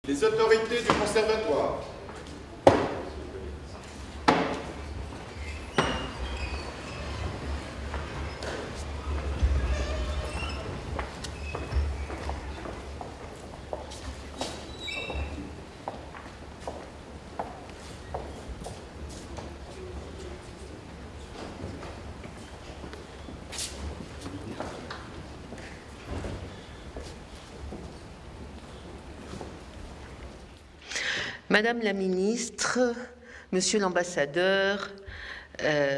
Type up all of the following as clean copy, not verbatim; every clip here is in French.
Les autorités du conservatoire. Madame la ministre, Monsieur l'ambassadeur,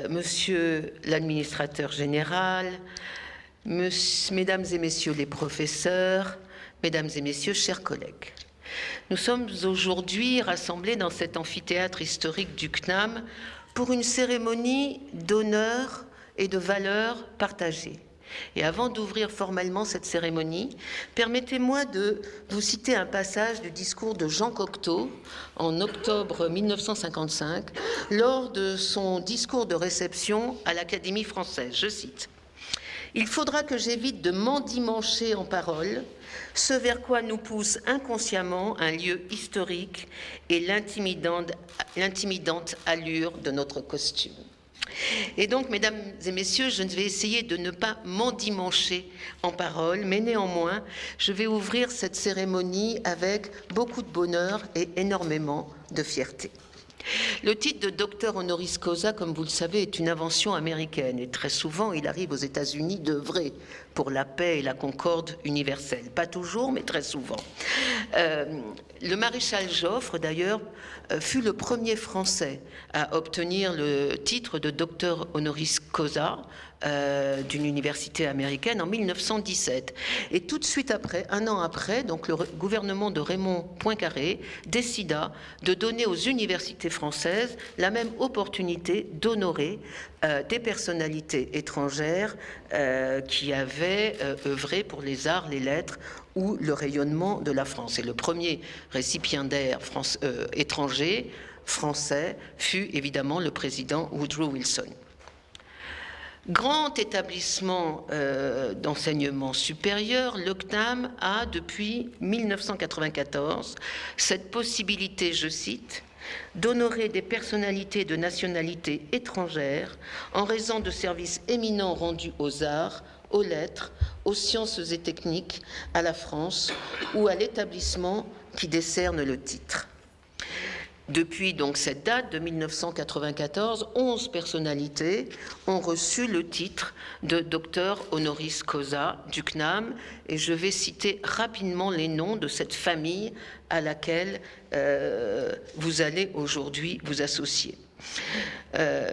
Monsieur l'administrateur général, Mesdames et Messieurs les professeurs, Mesdames et Messieurs, chers collègues. Nous sommes aujourd'hui rassemblés dans cet amphithéâtre historique du CNAM pour une cérémonie d'honneur et de valeurs partagées. Et avant d'ouvrir formellement cette cérémonie, permettez-moi de vous citer un passage du discours de Jean Cocteau en octobre 1955, lors de son discours de réception à l'Académie française. Je cite : « Il faudra que j'évite de m'endimancher en paroles, ce vers quoi nous pousse inconsciemment un lieu historique et l'intimidante allure de notre costume. » Et donc, mesdames et messieurs, je vais essayer de ne pas m'endimancher en paroles, mais néanmoins, je vais ouvrir cette cérémonie avec beaucoup de bonheur et énormément de fierté. Le titre de docteur honoris causa, comme vous le savez, est une invention américaine et très souvent, il arrive aux États-Unis d'œuvrer pour la paix et la concorde universelle. Pas toujours, mais très souvent. Le maréchal Joffre, d'ailleurs, fut le premier Français à obtenir le titre de docteur honoris causa d'une université américaine en 1917. Et tout de suite après, un an après, donc le gouvernement de Raymond Poincaré décida de donner aux universités françaises la même opportunité d'honorer des personnalités étrangères qui avaient œuvré pour les arts, les lettres ou le rayonnement de la France. Et le premier récipiendaire étranger, français, fut évidemment le président Woodrow Wilson. Grand établissement d'enseignement supérieur, le CNAM a, depuis 1994, cette possibilité, je cite, d'honorer des personnalités de nationalité étrangère en raison de services éminents rendus aux arts, aux lettres, aux sciences et techniques, à la France ou à l'établissement qui décerne le titre. Depuis donc cette date de 1994, 11 personnalités ont reçu le titre de docteur honoris causa du CNAM et je vais citer rapidement les noms de cette famille à laquelle vous allez aujourd'hui vous associer.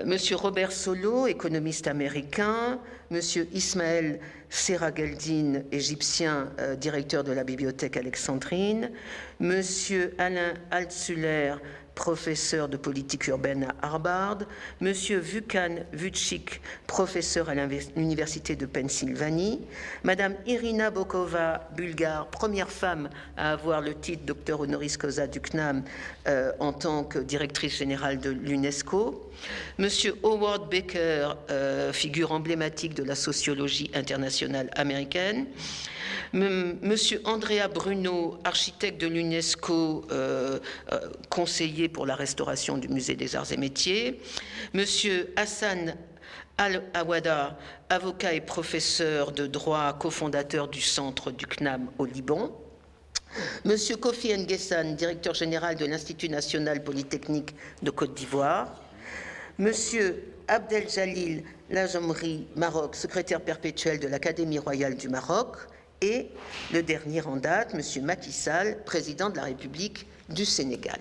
Monsieur Robert Solow, économiste américain, Monsieur Ismaël Serageldine, égyptien, directeur de la bibliothèque alexandrine, Monsieur Alain Altshuler, professeur de politique urbaine à Harvard, Monsieur Vukan Vucic, professeur à l'université de Pennsylvanie, Madame Irina Bokova, bulgare, première femme à avoir le titre docteur honoris causa du CNAM en tant que directrice générale de l'UNESCO, Monsieur Howard Baker, figure emblématique de la sociologie internationale américaine, Monsieur Andrea Bruno, architecte de l'UNESCO, conseiller pour la restauration du musée des arts et métiers, Monsieur Hassan Al-Awada, avocat et professeur de droit, cofondateur du centre du CNAM au Liban, Monsieur Kofi N'Guessan, directeur général de l'Institut national polytechnique de Côte d'Ivoire, Monsieur Abdeljalil Lajomri, Maroc, secrétaire perpétuel de l'Académie royale du Maroc, et le dernier en date, M. Macky Sall, président de la République du Sénégal.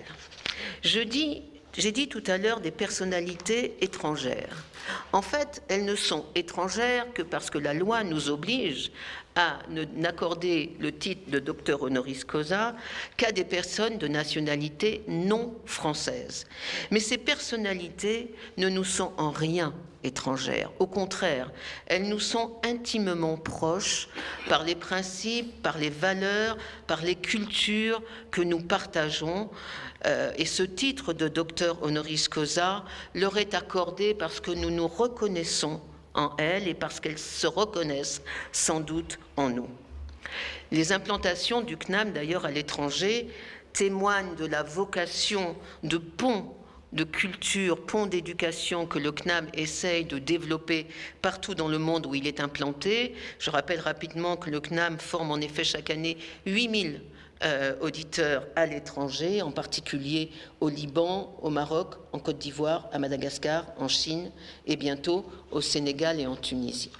J'ai dit tout à l'heure des personnalités étrangères. En fait, elles ne sont étrangères que parce que la loi nous oblige à n'accorder le titre de docteur honoris causa qu'à des personnes de nationalité non française. Mais ces personnalités ne nous sont en rien étrangères. Au contraire, elles nous sont intimement proches par les principes, par les valeurs, par les cultures que nous partageons. Et ce titre de docteur honoris causa leur est accordé parce que nous nous reconnaissons en elles et parce qu'elles se reconnaissent sans doute en nous. Les implantations du CNAM, d'ailleurs, à l'étranger, témoigne de la vocation de pont de culture, pont d'éducation que le CNAM essaye de développer partout dans le monde où il est implanté. Je rappelle rapidement que le CNAM forme en effet chaque année 8000 auditeurs à l'étranger, en particulier au Liban, au Maroc, en Côte d'Ivoire, à Madagascar, en Chine et bientôt au Sénégal et en Tunisie.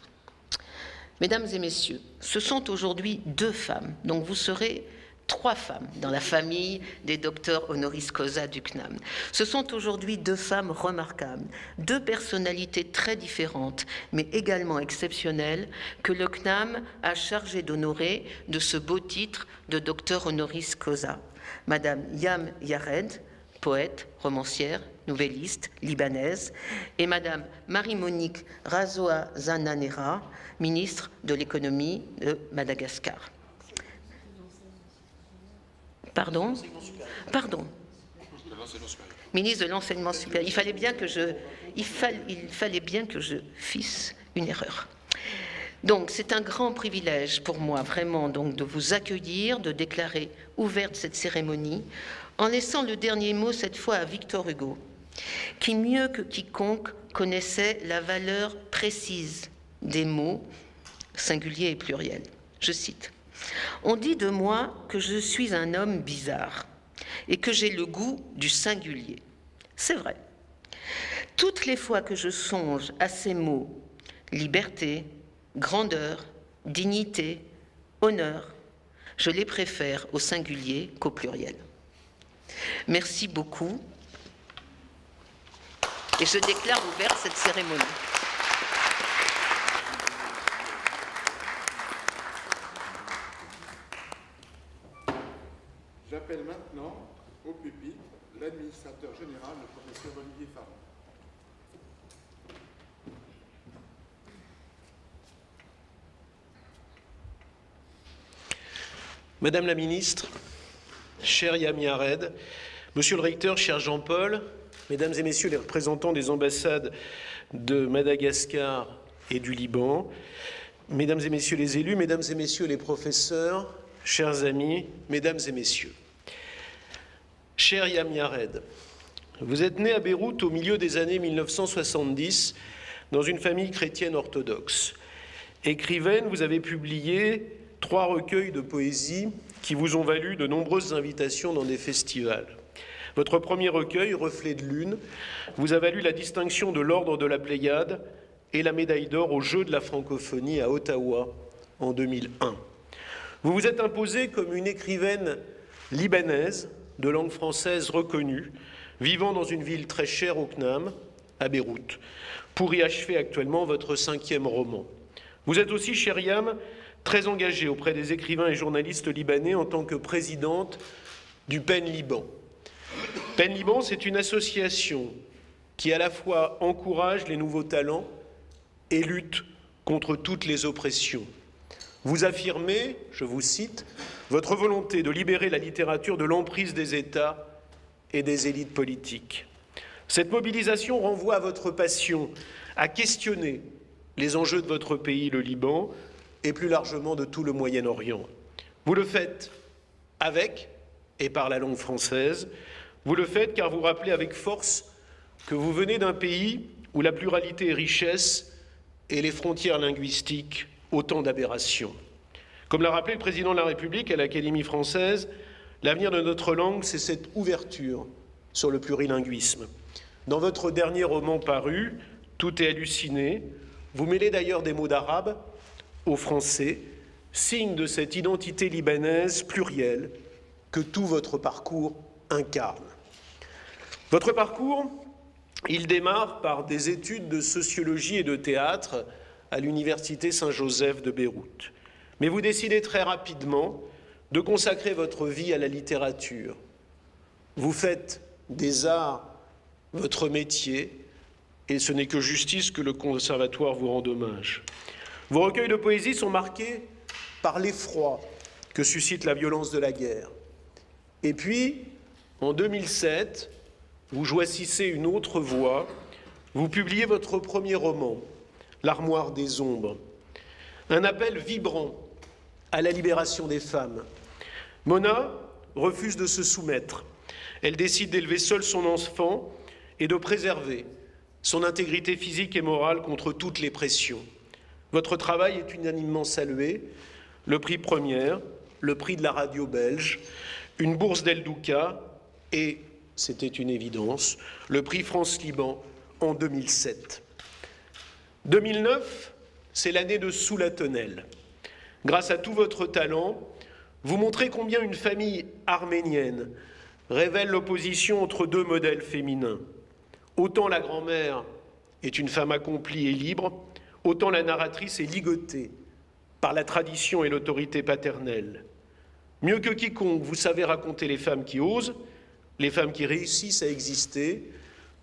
Mesdames et messieurs, ce sont aujourd'hui 2 femmes, donc vous serez 3 femmes dans la famille des docteurs honoris causa du CNAM. Ce sont aujourd'hui 2 femmes remarquables, 2 personnalités très différentes, mais également exceptionnelles, que le CNAM a chargé d'honorer de ce beau titre de docteur honoris causa. Madame Yam Yared, poète, romancière, nouvelliste, libanaise, et Madame Marie-Monique Razoa Zananera, ministre de l'économie de Madagascar. Pardon ? Pardon. Ministre de l'enseignement supérieur. Il fallait bien que je fisse une erreur. Donc, c'est un grand privilège pour moi, vraiment, donc, de vous accueillir, de déclarer ouverte cette cérémonie, en laissant le dernier mot, cette fois, à Victor Hugo, qui, mieux que quiconque, connaissait la valeur précise des mots singuliers et pluriels. Je cite. « On dit de moi que je suis un homme bizarre et que j'ai le goût du singulier. C'est vrai. Toutes les fois que je songe à ces mots, liberté, grandeur, dignité, honneur, je les préfère au singulier qu'au pluriel. Merci beaucoup et je déclare ouverte cette cérémonie. J'appelle maintenant au pupitre l'administrateur général, le professeur Olivier Farron. Madame la ministre, cher Yam Yared, monsieur le recteur, cher Jean-Paul, mesdames et messieurs les représentants des ambassades de Madagascar et du Liban, mesdames et messieurs les élus, mesdames et messieurs les professeurs, chers amis, mesdames et messieurs. Cher Yam Yared, vous êtes né à Beyrouth au milieu des années 1970 dans une famille chrétienne orthodoxe. Écrivaine, vous avez publié 3 recueils de poésie qui vous ont valu de nombreuses invitations dans des festivals. Votre premier recueil, Reflet de lune, vous a valu la distinction de l'ordre de la Pléiade et la médaille d'or aux Jeux de la francophonie à Ottawa en 2001. Vous vous êtes imposée comme une écrivaine libanaise de langue française reconnue, vivant dans une ville très chère au CNAM, à Beyrouth, pour y achever actuellement votre 5e roman. Vous êtes aussi, chère Yam, très engagée auprès des écrivains et journalistes libanais en tant que présidente du PEN Liban. PEN Liban, c'est une association qui à la fois encourage les nouveaux talents et lutte contre toutes les oppressions. Vous affirmez, je vous cite, votre volonté de libérer la littérature de l'emprise des États et des élites politiques. Cette mobilisation renvoie à votre passion à questionner les enjeux de votre pays, le Liban, et plus largement de tout le Moyen-Orient. Vous le faites avec et par la langue française. Vous le faites car vous rappelez avec force que vous venez d'un pays où la pluralité est richesse et les frontières linguistiques autant d'aberrations. Comme l'a rappelé le président de la République à l'Académie française, l'avenir de notre langue, c'est cette ouverture sur le plurilinguisme. Dans votre dernier roman paru, Tout est halluciné, vous mêlez d'ailleurs des mots d'arabe au français, signe de cette identité libanaise plurielle que tout votre parcours incarne. Votre parcours, il démarre par des études de sociologie et de théâtre à l'université Saint-Joseph de Beyrouth. Mais vous décidez très rapidement de consacrer votre vie à la littérature. Vous faites des arts votre métier et ce n'est que justice que le conservatoire vous rende hommage. Vos recueils de poésie sont marqués par l'effroi que suscite la violence de la guerre. Et puis, en 2007, vous choisissez une autre voie, vous publiez votre premier roman, L'Armoire des ombres, un appel vibrant à la libération des femmes. Mona, refuse de se soumettre. Elle décide d'élever seule son enfant et de préserver son intégrité physique et morale contre toutes les pressions. Votre travail est unanimement salué. Le prix Première, le prix de la radio belge, une bourse d'El Douka et, c'était une évidence, le prix France-Liban en 2007. 2009, c'est l'année de Sous la tonnelle. Grâce à tout votre talent, vous montrez combien une famille arménienne révèle l'opposition entre deux modèles féminins. Autant la grand-mère est une femme accomplie et libre, autant la narratrice est ligotée par la tradition et l'autorité paternelle. Mieux que quiconque, vous savez raconter les femmes qui osent, les femmes qui réussissent à exister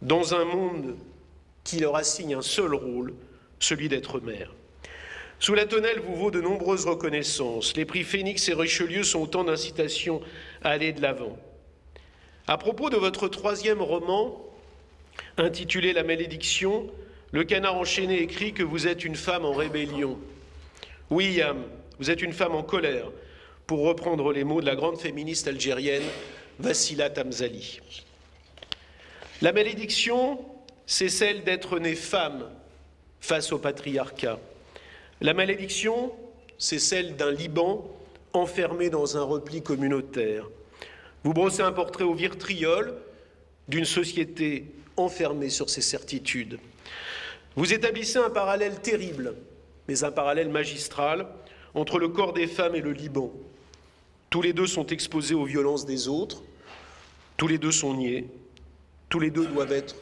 dans un monde qui leur assigne un seul rôle, celui d'être mère. Sous la tonnelle vous vaut de nombreuses reconnaissances. Les prix Phénix et Richelieu sont autant d'incitations à aller de l'avant. À propos de votre troisième roman, intitulé La Malédiction, le Canard enchaîné écrit que vous êtes une femme en rébellion. Oui, Yam, vous êtes une femme en colère, pour reprendre les mots de la grande féministe algérienne Wassila Tamzali. La malédiction, c'est celle d'être née femme face au patriarcat. La malédiction, c'est celle d'un Liban enfermé dans un repli communautaire. Vous brossez un portrait au vitriol d'une société enfermée sur ses certitudes. Vous établissez un parallèle terrible, mais un parallèle magistral, entre le corps des femmes et le Liban. Tous les deux sont exposés aux violences des autres, tous les deux sont niés, tous les deux doivent être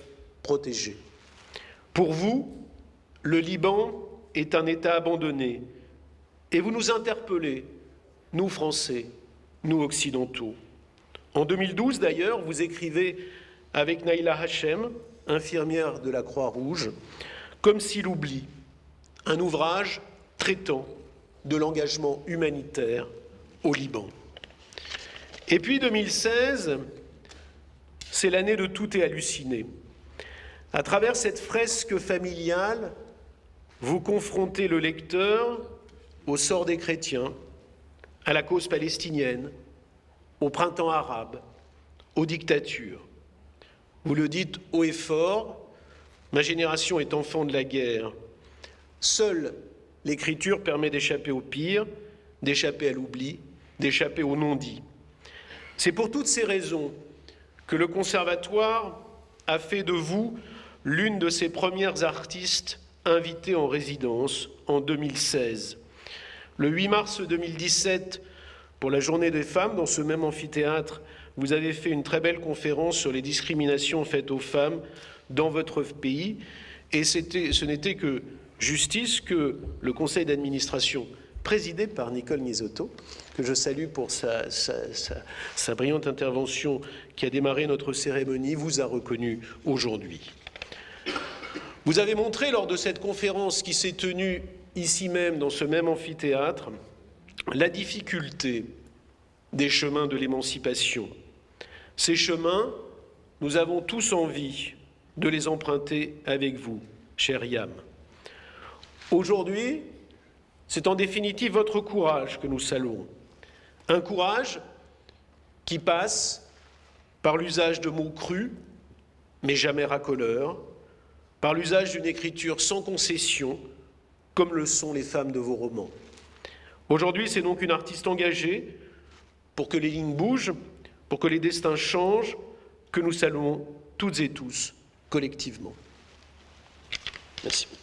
protégés. Pour vous, le Liban est un État abandonné, et vous nous interpellez, nous Français, nous Occidentaux. En 2012, d'ailleurs, vous écrivez avec Naïla Hachem, infirmière de la Croix-Rouge, Comme s'il oublie, un ouvrage traitant de l'engagement humanitaire au Liban. Et puis 2016, c'est l'année de Tout est halluciné. À travers cette fresque familiale, vous confrontez le lecteur au sort des chrétiens, à la cause palestinienne, au printemps arabe, aux dictatures. Vous le dites haut et fort, ma génération est enfant de la guerre. Seule l'écriture permet d'échapper au pire, d'échapper à l'oubli, d'échapper au non-dit. C'est pour toutes ces raisons que le Conservatoire a fait de vous l'une de ses premières artistes invitées en résidence en 2016. Le 8 mars 2017, pour la Journée des femmes, dans ce même amphithéâtre, vous avez fait une très belle conférence sur les discriminations faites aux femmes dans votre pays. Et ce n'était que justice que le conseil d'administration, présidé par Nicole Nisotto, que je salue pour sa brillante intervention qui a démarré notre cérémonie, vous a reconnu aujourd'hui. Vous avez montré lors de cette conférence qui s'est tenue ici même, dans ce même amphithéâtre, la difficulté des chemins de l'émancipation. Ces chemins, nous avons tous envie de les emprunter avec vous, cher Yam. Aujourd'hui, c'est en définitive votre courage que nous saluons. Un courage qui passe par l'usage de mots crus, mais jamais racoleurs, par l'usage d'une écriture sans concession, comme le sont les femmes de vos romans. Aujourd'hui, c'est donc une artiste engagée pour que les lignes bougent, pour que les destins changent, que nous saluons toutes et tous collectivement. Merci beaucoup.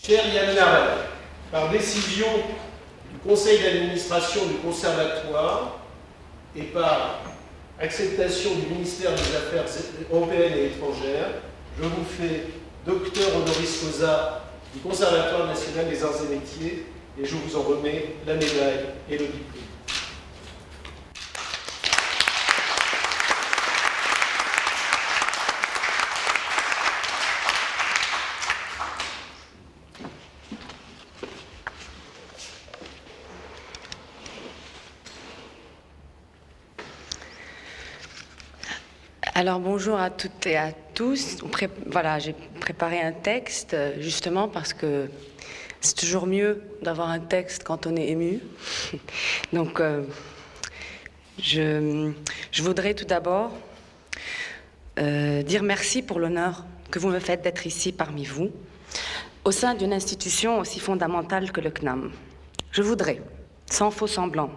Cher Yann Larrey, par décision du conseil d'administration du Conservatoire et par acceptation du ministère des Affaires européennes et étrangères, je vous fais docteur honoris causa du Conservatoire national des arts et métiers et je vous en remets la médaille et le diplôme. Alors bonjour à toutes et à tous. Voilà, j'ai préparé un texte justement parce que c'est toujours mieux d'avoir un texte quand on est ému. Donc je voudrais tout d'abord dire merci pour l'honneur que vous me faites d'être ici parmi vous, au sein d'une institution aussi fondamentale que le CNAM. Je voudrais, sans faux semblant,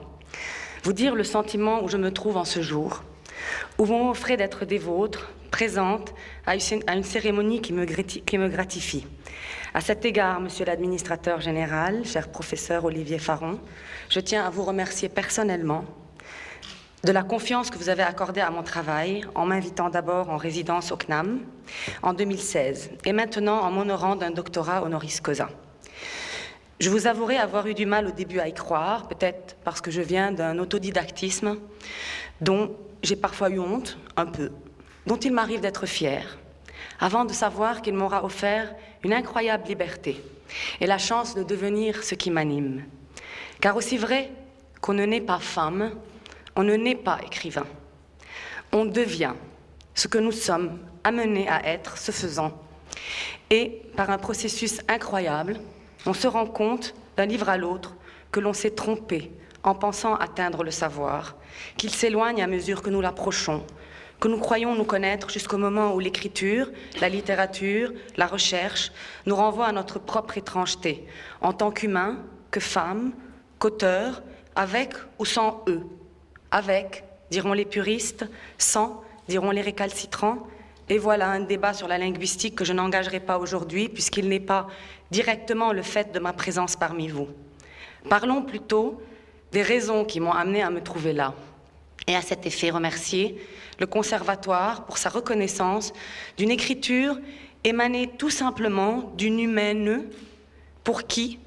vous dire le sentiment où je me trouve en ce jour, où vous m'offrez d'être des vôtres, présente à une cérémonie qui me gratifie. À cet égard, Monsieur l'administrateur général, cher professeur Olivier Faron, je tiens à vous remercier personnellement de la confiance que vous avez accordée à mon travail en m'invitant d'abord en résidence au CNAM en 2016 et maintenant en m'honorant d'un doctorat honoris causa. Je vous avouerai avoir eu du mal au début à y croire, peut-être parce que je viens d'un autodidactisme dont j'ai parfois eu honte, un peu, dont il m'arrive d'être fière, avant de savoir qu'il m'aura offert une incroyable liberté et la chance de devenir ce qui m'anime. Car aussi vrai qu'on ne naît pas femme, on ne naît pas écrivain. On devient ce que nous sommes amenés à être, ce faisant. Et par un processus incroyable, on se rend compte, d'un livre à l'autre, que l'on s'est trompé en pensant atteindre le savoir, qu'il s'éloigne à mesure que nous l'approchons, que nous croyons nous connaître jusqu'au moment où l'écriture, la littérature, la recherche nous renvoient à notre propre étrangeté, en tant qu'humains, que femmes, qu'auteurs, avec ou sans eux. Avec, diront les puristes, sans, diront les récalcitrants. Et voilà un débat sur la linguistique que je n'engagerai pas aujourd'hui, puisqu'il n'est pas directement le fait de ma présence parmi vous. Parlons plutôt des raisons qui m'ont amené à me trouver là. Et à cet effet, remercier le Conservatoire pour sa reconnaissance d'une écriture émanée tout simplement d'une humaine pour qui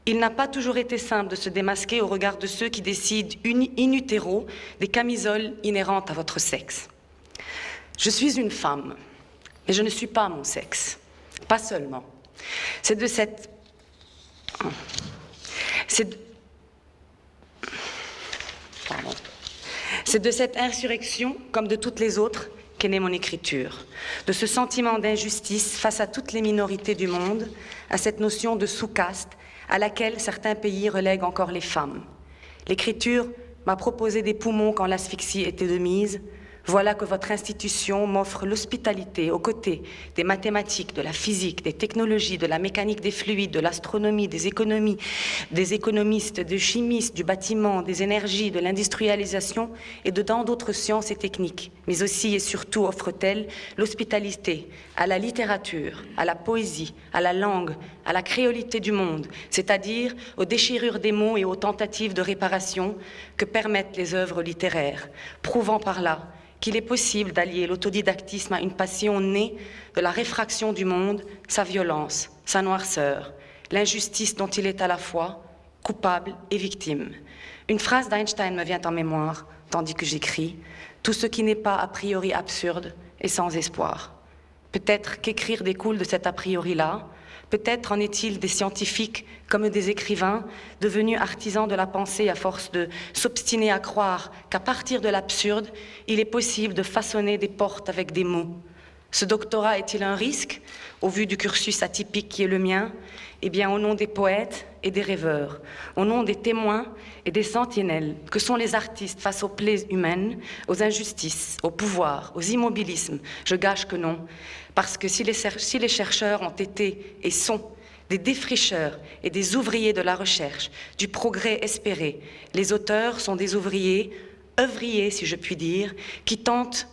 il n'a pas toujours été simple de se démasquer au regard de ceux qui décident in utero des camisoles inhérentes à votre sexe. Je suis une femme, mais je ne suis pas mon sexe. Pas seulement. C'est de cette insurrection, comme de toutes les autres, qu'est née mon écriture. De ce sentiment d'injustice face à toutes les minorités du monde, à cette notion de sous-caste à laquelle certains pays relèguent encore les femmes. L'écriture m'a proposé des poumons quand l'asphyxie était de mise. Voilà que votre institution m'offre l'hospitalité aux côtés des mathématiques, de la physique, des technologies, de la mécanique des fluides, de l'astronomie, des économies, des économistes, des chimistes, du bâtiment, des énergies, de l'industrialisation et de tant d'autres sciences et techniques. Mais aussi et surtout offre-t-elle l'hospitalité à la littérature, à la poésie, à la langue, à la créolité du monde, c'est-à-dire aux déchirures des mots et aux tentatives de réparation que permettent les œuvres littéraires, prouvant par là qu'il est possible d'allier l'autodidactisme à une passion née de la réfraction du monde, sa violence, sa noirceur, l'injustice dont il est à la fois coupable et victime. Une phrase d'Einstein me vient en mémoire, tandis que j'écris « Tout ce qui n'est pas a priori absurde est sans espoir ». Peut-être qu'écrire découle de cet a priori-là, peut-être en est-il des scientifiques comme des écrivains devenus artisans de la pensée à force de s'obstiner à croire qu'à partir de l'absurde, il est possible de façonner des portes avec des mots. Ce doctorat est-il un risque, au vu du cursus atypique qui est le mien? Eh bien, au nom des poètes et des rêveurs, au nom des témoins et des sentinelles, que sont les artistes face aux plaies humaines, aux injustices, au pouvoir, aux immobilismes, je gâche que non, parce que si les chercheurs ont été et sont des défricheurs et des ouvriers de la recherche, du progrès espéré, les auteurs sont des ouvriers, œuvriers si je puis dire, qui tentent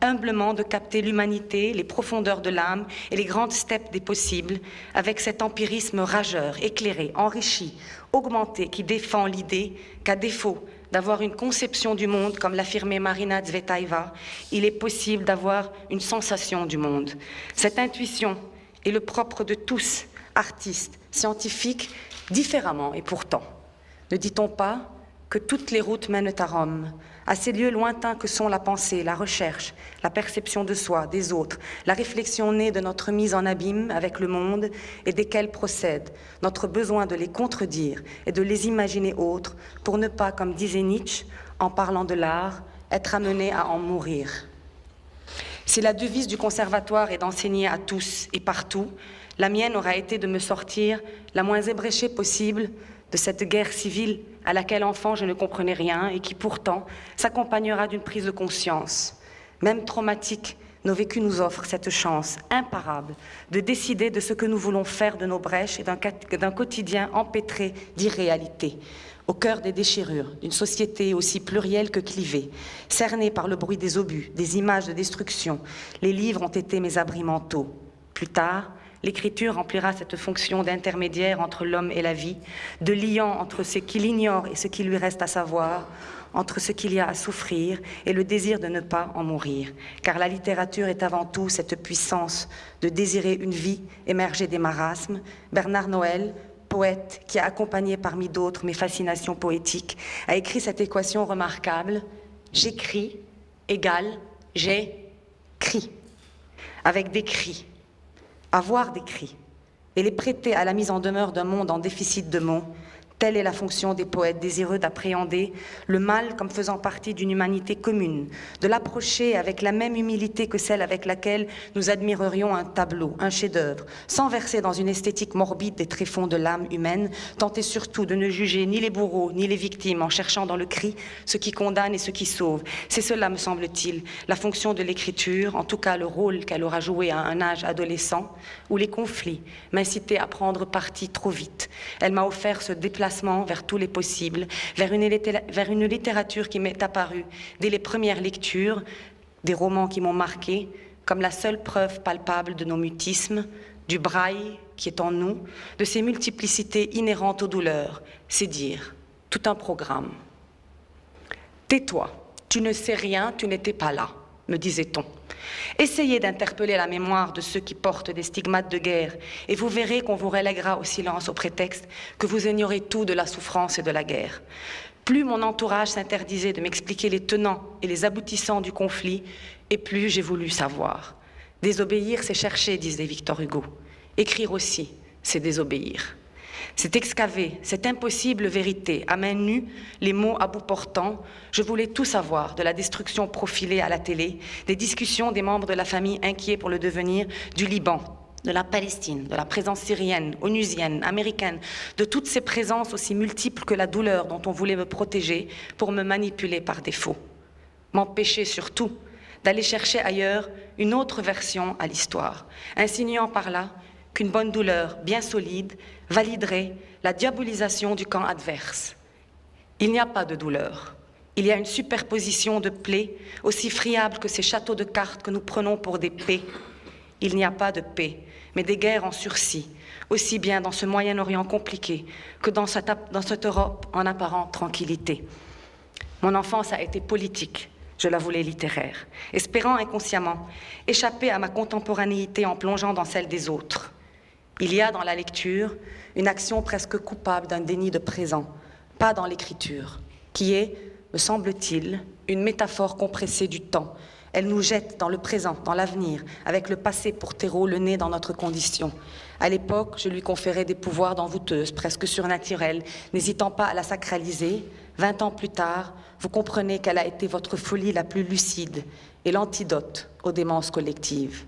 humblement de capter l'humanité, les profondeurs de l'âme et les grandes steppes des possibles, avec cet empirisme rageur, éclairé, enrichi, augmenté, qui défend l'idée qu'à défaut d'avoir une conception du monde, comme l'affirmait Marina Tsvetaeva, il est possible d'avoir une sensation du monde. Cette intuition est le propre de tous, artistes, scientifiques, différemment et pourtant. Ne dit-on pas que toutes les routes mènent à Rome, à ces lieux lointains que sont la pensée, la recherche, la perception de soi, des autres, la réflexion née de notre mise en abîme avec le monde et desquels procède notre besoin de les contredire et de les imaginer autres pour ne pas, comme disait Nietzsche, en parlant de l'art, être amené à en mourir. Si la devise du conservatoire est d'enseigner à tous et partout, la mienne aura été de me sortir la moins ébréchée possible de cette guerre civile à laquelle enfant je ne comprenais rien et qui pourtant s'accompagnera d'une prise de conscience. Même traumatique, nos vécus nous offrent cette chance imparable de décider de ce que nous voulons faire de nos brèches et d'un quotidien empêtré d'irréalité, au cœur des déchirures d'une société aussi plurielle que clivée, cernée par le bruit des obus, des images de destruction. Les livres ont été mes abris mentaux. Plus tard, l'écriture remplira cette fonction d'intermédiaire entre l'homme et la vie, de liant entre ce qu'il ignore et ce qui lui reste à savoir, entre ce qu'il y a à souffrir et le désir de ne pas en mourir. Car la littérature est avant tout cette puissance de désirer une vie émergée des marasmes. Bernard Noël, poète qui a accompagné parmi d'autres mes fascinations poétiques, a écrit cette équation remarquable: j'écris égale j'ai cri, avec des cris. Avoir des cris et les prêter à la mise en demeure d'un monde en déficit de mots, telle est la fonction des poètes désireux d'appréhender le mal comme faisant partie d'une humanité commune, de l'approcher avec la même humilité que celle avec laquelle nous admirerions un tableau, un chef-d'œuvre, sans verser dans une esthétique morbide des tréfonds de l'âme humaine, tenter surtout de ne juger ni les bourreaux ni les victimes en cherchant dans le cri ce qui condamne et ce qui sauve. C'est cela, me semble-t-il, la fonction de l'écriture, en tout cas le rôle qu'elle aura joué à un âge adolescent, où les conflits m'incitaient à prendre parti trop vite. Elle m'a offert ce déplacement vers tous les possibles, vers une littérature qui m'est apparue dès les premières lectures, des romans qui m'ont marqué, comme la seule preuve palpable de nos mutismes, du braille qui est en nous, de ces multiplicités inhérentes aux douleurs, c'est dire, tout un programme. Tais-toi, tu ne sais rien, tu n'étais pas là, me disait-on. Essayez d'interpeller la mémoire de ceux qui portent des stigmates de guerre et vous verrez qu'on vous relèguera au silence au prétexte que vous ignorez tout de la souffrance et de la guerre. Plus mon entourage s'interdisait de m'expliquer les tenants et les aboutissants du conflit, et plus j'ai voulu savoir. Désobéir, c'est chercher, disait Victor Hugo. Écrire aussi, c'est désobéir. C'est excaver cette impossible vérité à main nue, les mots à bout portant. Je voulais tout savoir de la destruction profilée à la télé, des discussions des membres de la famille inquiets pour le devenir du Liban, de la Palestine, de la présence syrienne, onusienne, américaine, de toutes ces présences aussi multiples que la douleur dont on voulait me protéger pour me manipuler par défaut. M'empêcher surtout d'aller chercher ailleurs une autre version à l'histoire, insinuant par là qu'une bonne douleur bien solide validerait la diabolisation du camp adverse. Il n'y a pas de douleur. Il y a une superposition de plaies aussi friables que ces châteaux de cartes que nous prenons pour des paix. Il n'y a pas de paix, mais des guerres en sursis, aussi bien dans ce Moyen-Orient compliqué que dans cette Europe en apparente tranquillité. Mon enfance a été politique. Je la voulais littéraire, espérant inconsciemment échapper à ma contemporanéité en plongeant dans celle des autres. Il y a dans la lecture une action presque coupable d'un déni de présent, pas dans l'écriture, qui est, me semble-t-il, une métaphore compressée du temps. Elle nous jette dans le présent, dans l'avenir, avec le passé pour terreau, le nez dans notre condition. À l'époque, je lui conférais des pouvoirs d'envoûteuse, presque surnaturels, n'hésitant pas à la sacraliser. 20 ans plus tard, vous comprenez qu'elle a été votre folie la plus lucide et l'antidote aux démences collectives.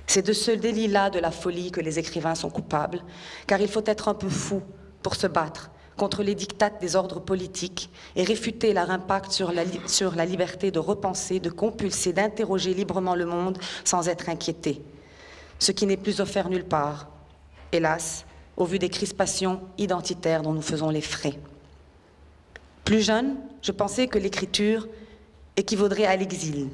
C'est de ce délit-là de la folie que les écrivains sont coupables, car il faut être un peu fou pour se battre contre les dictates des ordres politiques et réfuter leur impact sur la liberté de repenser, de compulser, d'interroger librement le monde sans être inquiété. Ce qui n'est plus offert nulle part, hélas, au vu des crispations identitaires dont nous faisons les frais. Plus jeune, je pensais que l'écriture équivaudrait à l'exil,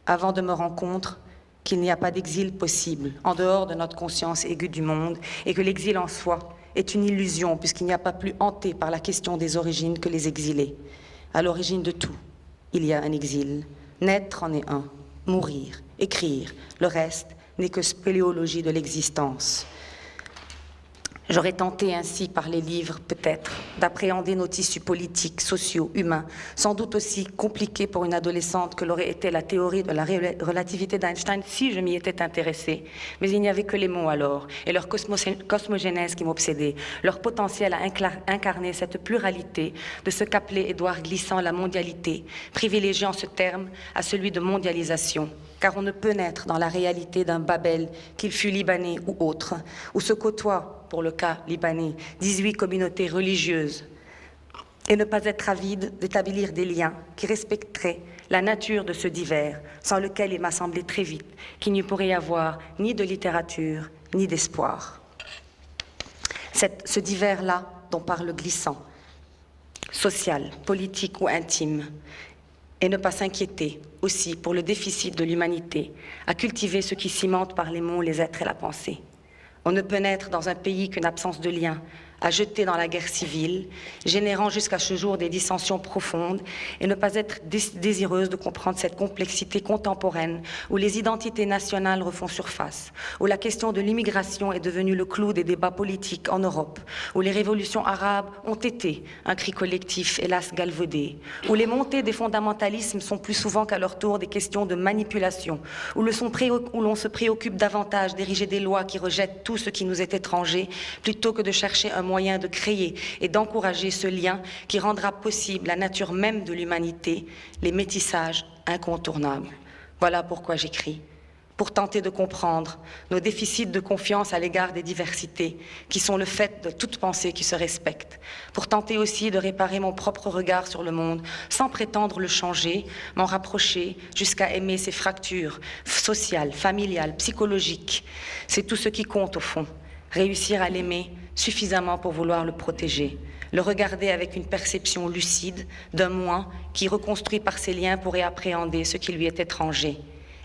avant de me rendre compte qu'il n'y a pas d'exil possible en dehors de notre conscience aiguë du monde et que l'exil en soi est une illusion puisqu'il n'y a pas plus hanté par la question des origines que les exilés. À l'origine de tout, il y a un exil. Naître en est un, mourir, écrire, le reste n'est que spéléologie de l'existence. J'aurais tenté ainsi, par les livres peut-être, d'appréhender nos tissus politiques, sociaux, humains, sans doute aussi compliqués pour une adolescente que l'aurait été la théorie de la relativité d'Einstein si je m'y étais intéressée. Mais il n'y avait que les mots alors, et leur cosmogénèse qui m'obsédait, leur potentiel à incarner cette pluralité de ce qu'appelait Édouard Glissant la mondialité, privilégiant ce terme à celui de mondialisation. car on ne peut naître dans la réalité d'un Babel, qu'il fût libanais ou autre, où se côtoient, pour le cas libanais, 18 communautés religieuses, et ne pas être avide d'établir des liens qui respecteraient la nature de ce divers, sans lequel il m'a semblé très vite qu'il n'y pourrait y avoir ni de littérature, ni d'espoir. Ce divers-là dont parle Glissant, social, politique ou intime, et ne pas s'inquiéter aussi pour le déficit de l'humanité, à cultiver ce qui cimente par les mots les êtres et la pensée. On ne peut naître dans un pays qu'une absence de lien, à jeter dans la guerre civile, générant jusqu'à ce jour des dissensions profondes, et ne pas être désireuse de comprendre cette complexité contemporaine où les identités nationales refont surface, où la question de l'immigration est devenue le clou des débats politiques en Europe, où les révolutions arabes ont été un cri collectif, hélas galvaudé, où les montées des fondamentalismes sont plus souvent qu'à leur tour des questions de manipulation, où l'on se préoccupe davantage d'ériger des lois qui rejettent tout ce qui nous est étranger, plutôt que de chercher un moyen de créer et d'encourager ce lien qui rendra possible la nature même de l'humanité, les métissages incontournables. Voilà pourquoi j'écris, pour tenter de comprendre nos déficits de confiance à l'égard des diversités, qui sont le fait de toute pensée qui se respecte, pour tenter aussi de réparer mon propre regard sur le monde, sans prétendre le changer, m'en rapprocher jusqu'à aimer ses fractures sociales, familiales, psychologiques. C'est tout ce qui compte au fond. Réussir à l'aimer suffisamment pour vouloir le protéger, le regarder avec une perception lucide d'un moi qui, reconstruit par ses liens, pourrait appréhender ce qui lui est étranger.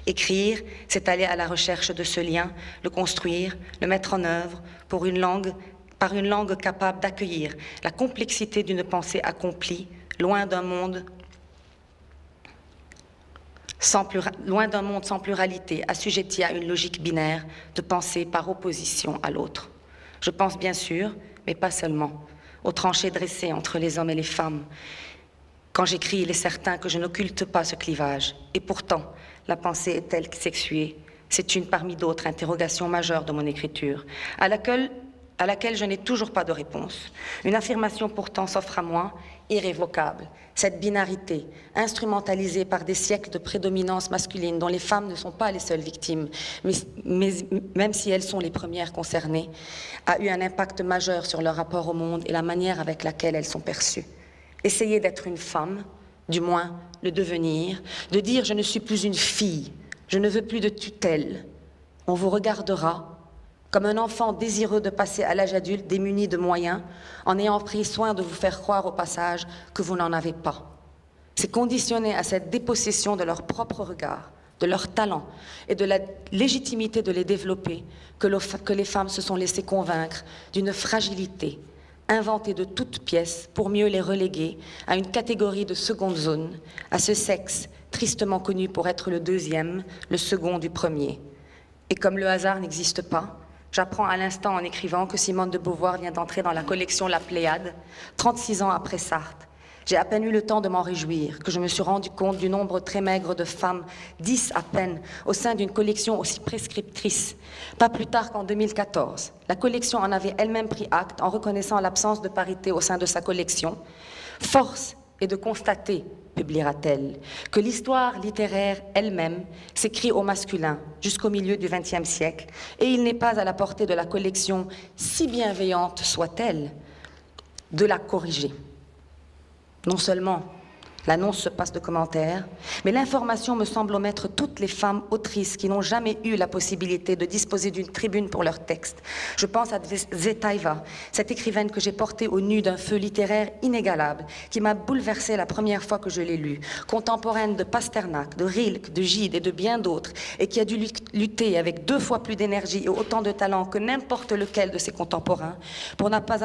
Écrire, c'est aller à la recherche de ce lien, le construire, le mettre en œuvre par une langue capable d'accueillir la complexité d'une pensée accomplie, loin d'un monde sans pluralité, assujetti à une logique binaire de pensée par opposition à l'autre. Je pense bien sûr, mais pas seulement, aux tranchées dressées entre les hommes et les femmes. Quand j'écris, il est certain que je n'occulte pas ce clivage. Et pourtant, la pensée est-elle sexuée? C'est une parmi d'autres interrogations majeures de mon écriture, à laquelle je n'ai toujours pas de réponse. Une affirmation pourtant s'offre à moi, irrévocable. Cette binarité, instrumentalisée par des siècles de prédominance masculine dont les femmes ne sont pas les seules victimes, mais même si elles sont les premières concernées, a eu un impact majeur sur leur rapport au monde et la manière avec laquelle elles sont perçues. Essayer d'être une femme, du moins le devenir, de dire « je ne suis plus une fille, je ne veux plus de tutelle », on vous regardera comme un enfant désireux de passer à l'âge adulte démuni de moyens, en ayant pris soin de vous faire croire au passage que vous n'en avez pas. C'est conditionné à cette dépossession de leur propre regard, de leur talent et de la légitimité de les développer que les femmes se sont laissées convaincre d'une fragilité inventée de toutes pièces pour mieux les reléguer à une catégorie de seconde zone, à ce sexe tristement connu pour être le deuxième, le second du premier. Et comme le hasard n'existe pas, j'apprends à l'instant en écrivant que Simone de Beauvoir vient d'entrer dans la collection La Pléiade, 36 ans après Sartre. J'ai à peine eu le temps de m'en réjouir, que je me suis rendu compte du nombre très maigre de femmes, 10 à peine, au sein d'une collection aussi prescriptrice. Pas plus tard qu'en 2014, la collection en avait elle-même pris acte en reconnaissant l'absence de parité au sein de sa collection. Force est de constater, publiera-t-elle, que l'histoire littéraire elle-même s'écrit au masculin jusqu'au milieu du XXe siècle, et il n'est pas à la portée de la collection, si bienveillante soit-elle, de la corriger. Non seulement l'annonce se passe de commentaires, mais l'information me semble omettre toutes les femmes autrices qui n'ont jamais eu la possibilité de disposer d'une tribune pour leurs textes. Je pense à Tsvetaeva, cette écrivaine que j'ai portée au nu d'un feu littéraire inégalable, qui m'a bouleversée la première fois que je l'ai lue, contemporaine de Pasternak, de Rilke, de Gide et de bien d'autres, et qui a dû lutter avec 2 fois plus d'énergie et autant de talent que n'importe lequel de ses contemporains pour ne pas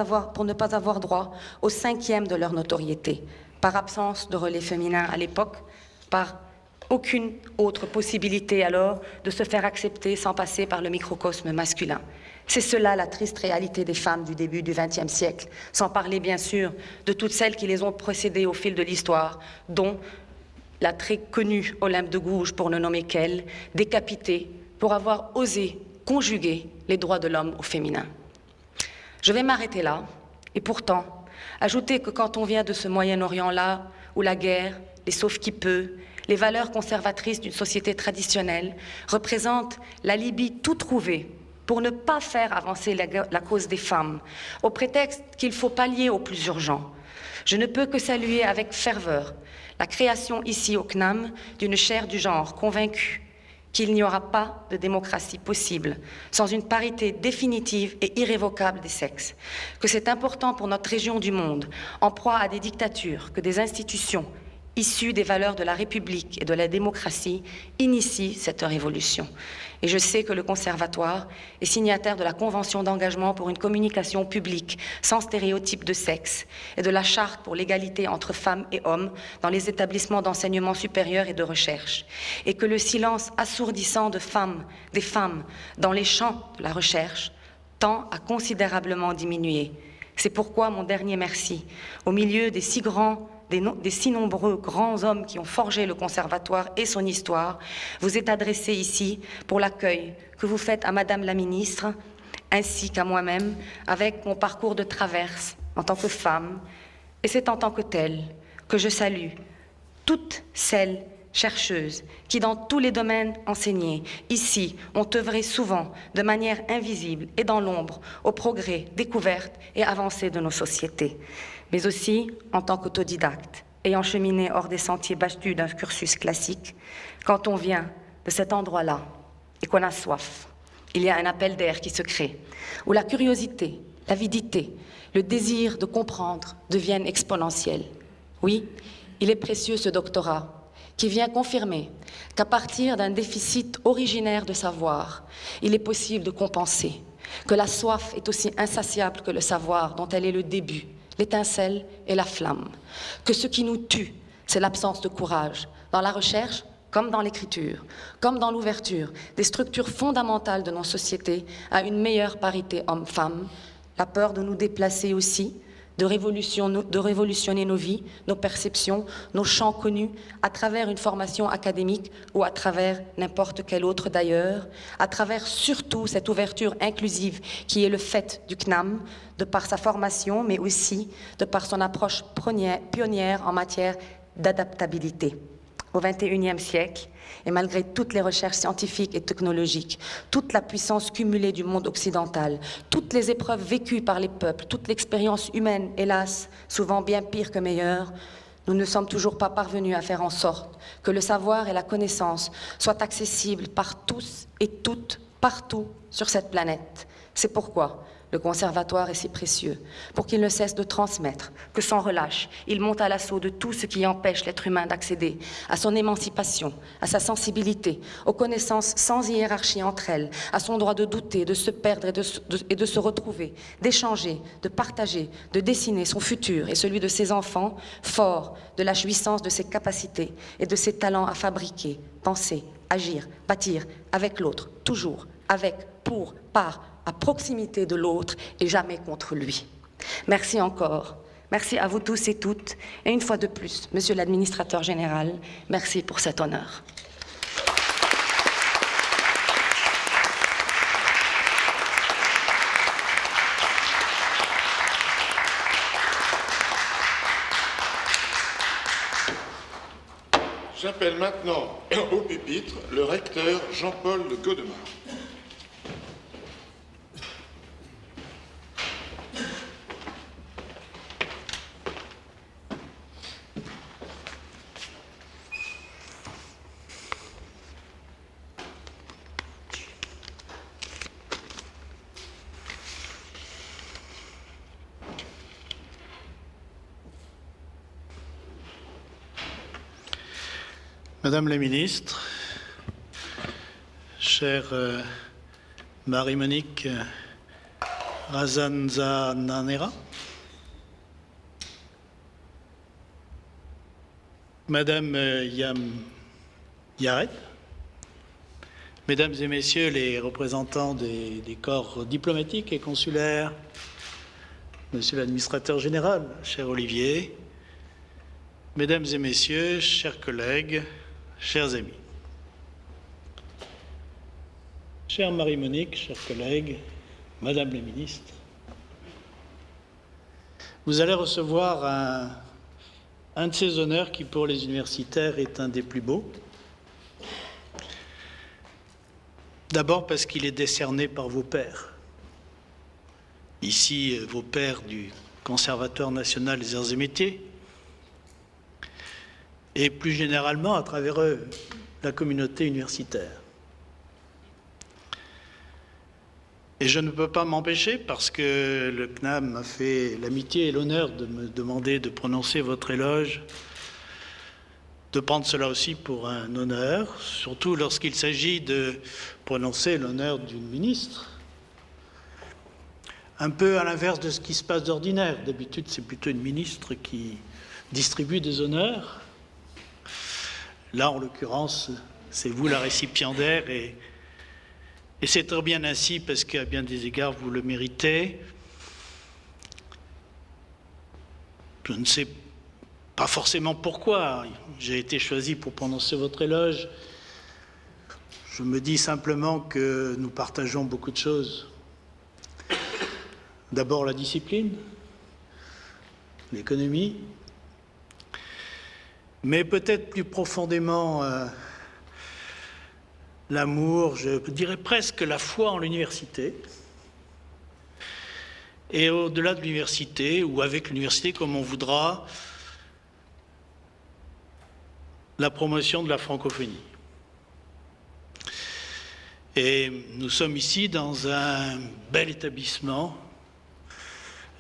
avoir droit au 5e de leur notoriété. Par absence de relais féminin à l'époque, par aucune autre possibilité alors de se faire accepter sans passer par le microcosme masculin. C'est cela la triste réalité des femmes du début du XXe siècle, sans parler bien sûr de toutes celles qui les ont précédées au fil de l'histoire, dont la très connue Olympe de Gouges, pour ne nommer qu'elle, décapitée pour avoir osé conjuguer les droits de l'homme au féminin. Je vais m'arrêter là, et pourtant, ajouter que quand on vient de ce Moyen-Orient-là, où la guerre, les sauve-qui-peut, les valeurs conservatrices d'une société traditionnelle, représentent l'alibi tout trouvé pour ne pas faire avancer la cause des femmes, au prétexte qu'il faut pallier au plus urgent. Je ne peux que saluer avec ferveur la création ici au CNAM d'une chaire du genre convaincue qu'il n'y aura pas de démocratie possible sans une parité définitive et irrévocable des sexes, que c'est important pour notre région du monde, en proie à des dictatures, que des institutions issues des valeurs de la République et de la démocratie initient cette révolution. Et je sais que le Conservatoire est signataire de la Convention d'engagement pour une communication publique sans stéréotype de sexe et de la Charte pour l'égalité entre femmes et hommes dans les établissements d'enseignement supérieur et de recherche, et que le silence assourdissant des femmes dans les champs de la recherche tend à considérablement diminuer. C'est pourquoi mon dernier merci, au milieu des si nombreux grands hommes qui ont forgé le Conservatoire et son histoire, vous est adressé ici pour l'accueil que vous faites à Madame la Ministre, ainsi qu'à moi-même, avec mon parcours de traverse en tant que femme. Et c'est en tant que telle que je salue toutes celles chercheuses qui, dans tous les domaines enseignés, ici, ont œuvré souvent de manière invisible et dans l'ombre au progrès, découverte et avancée de nos sociétés, mais aussi en tant qu'autodidacte, ayant cheminé hors des sentiers battus d'un cursus classique. Quand on vient de cet endroit-là et qu'on a soif, il y a un appel d'air qui se crée, où la curiosité, l'avidité, le désir de comprendre deviennent exponentiels. Oui, il est précieux ce doctorat qui vient confirmer qu'à partir d'un déficit originaire de savoir, il est possible de compenser, que la soif est aussi insatiable que le savoir dont elle est le début, l'étincelle et la flamme, que ce qui nous tue, c'est l'absence de courage, dans la recherche comme dans l'écriture, comme dans l'ouverture des structures fondamentales de nos sociétés à une meilleure parité homme-femme, la peur de nous déplacer aussi, de révolutionner nos vies, nos perceptions, nos champs connus, à travers une formation académique ou à travers n'importe quel autre d'ailleurs, à travers surtout cette ouverture inclusive qui est le fait du CNAM, de par sa formation, mais aussi de par son approche pionnière en matière d'adaptabilité. Au XXIe siècle, et malgré toutes les recherches scientifiques et technologiques, toute la puissance cumulée du monde occidental, toutes les épreuves vécues par les peuples, toute l'expérience humaine, hélas, souvent bien pire que meilleure, nous ne sommes toujours pas parvenus à faire en sorte que le savoir et la connaissance soient accessibles par tous et toutes, partout sur cette planète. C'est pourquoi le Conservatoire est si précieux, pour qu'il ne cesse de transmettre, que sans relâche, il monte à l'assaut de tout ce qui empêche l'être humain d'accéder à son émancipation, à sa sensibilité, aux connaissances sans hiérarchie entre elles, à son droit de douter, de se perdre et de se retrouver, d'échanger, de partager, de dessiner son futur et celui de ses enfants, fort de la jouissance de ses capacités et de ses talents à fabriquer, penser, agir, bâtir avec l'autre, toujours, avec, pour, par, à proximité de l'autre et jamais contre lui. Merci encore. Merci à vous tous et toutes. Et une fois de plus, Monsieur l'administrateur général, merci pour cet honneur. J'appelle maintenant au pupitre le recteur Jean-Paul Godemar. Madame la ministre, chère Marie-Monique Razanzananera, Madame Yam Yared, Mesdames et Messieurs les représentants des corps diplomatiques et consulaires, Monsieur l'administrateur général, cher Olivier, Mesdames et Messieurs, chers collègues, chers amis. Chère Marie-Monique, chers collègues, Madame la ministre, vous allez recevoir un de ces honneurs qui, pour les universitaires, est un des plus beaux. D'abord parce qu'il est décerné par vos pairs. Ici, vos pairs du Conservatoire national des arts et métiers, et plus généralement, à travers eux, la communauté universitaire. Et je ne peux pas m'empêcher, parce que le CNAM m'a fait l'amitié et l'honneur de me demander de prononcer votre éloge, de prendre cela aussi pour un honneur, surtout lorsqu'il s'agit de prononcer l'honneur d'une ministre. Un peu à l'inverse de ce qui se passe d'ordinaire. D'habitude, c'est plutôt une ministre qui distribue des honneurs. Là, en l'occurrence, c'est vous la récipiendaire et c'est très bien ainsi parce qu'à bien des égards, vous le méritez. Je ne sais pas forcément pourquoi j'ai été choisi pour prononcer votre éloge. Je me dis simplement que nous partageons beaucoup de choses. D'abord la discipline, l'économie, mais peut-être plus profondément l'amour, je dirais presque la foi en l'université. Et au-delà de l'université, ou avec l'université comme on voudra, la promotion de la francophonie. Et nous sommes ici dans un bel établissement,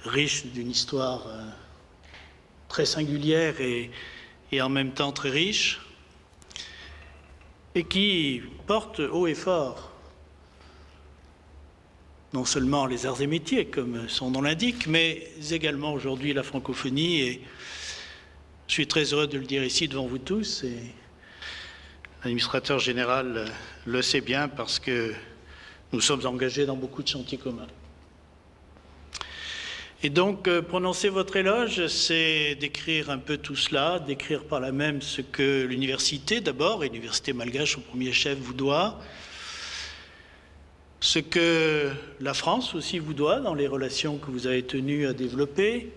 riche d'une histoire très singulière et en même temps très riche, et qui porte haut et fort non seulement les arts et métiers, comme son nom l'indique, mais également aujourd'hui la francophonie. Et je suis très heureux de le dire ici devant vous tous, et l'administrateur général le sait bien parce que nous sommes engagés dans beaucoup de chantiers communs. Et donc, prononcer votre éloge, c'est décrire un peu tout cela, décrire par là même ce que l'université, d'abord, et l'université malgache au premier chef vous doit, ce que la France aussi vous doit dans les relations que vous avez tenues à développer,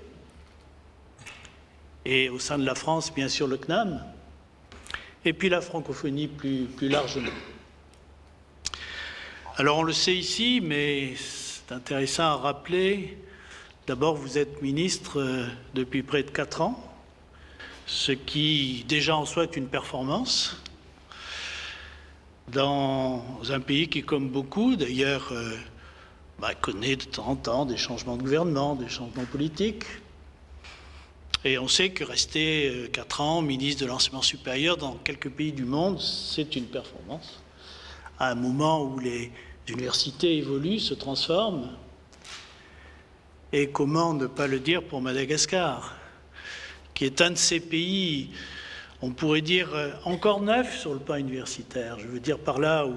et au sein de la France, bien sûr, le CNAM, et puis la francophonie plus largement. Alors, on le sait ici, mais c'est intéressant à rappeler. D'abord, vous êtes ministre depuis près de 4 ans, ce qui déjà en soi est une performance dans un pays qui, comme beaucoup d'ailleurs, connaît de temps en temps des changements de gouvernement, des changements politiques. Et on sait que rester 4 ans ministre de l'enseignement supérieur dans quelques pays du monde, c'est une performance. À un moment où les universités évoluent, se transforment. Et comment ne pas le dire pour Madagascar, qui est un de ces pays, on pourrait dire, encore neuf sur le plan universitaire. Je veux dire par là où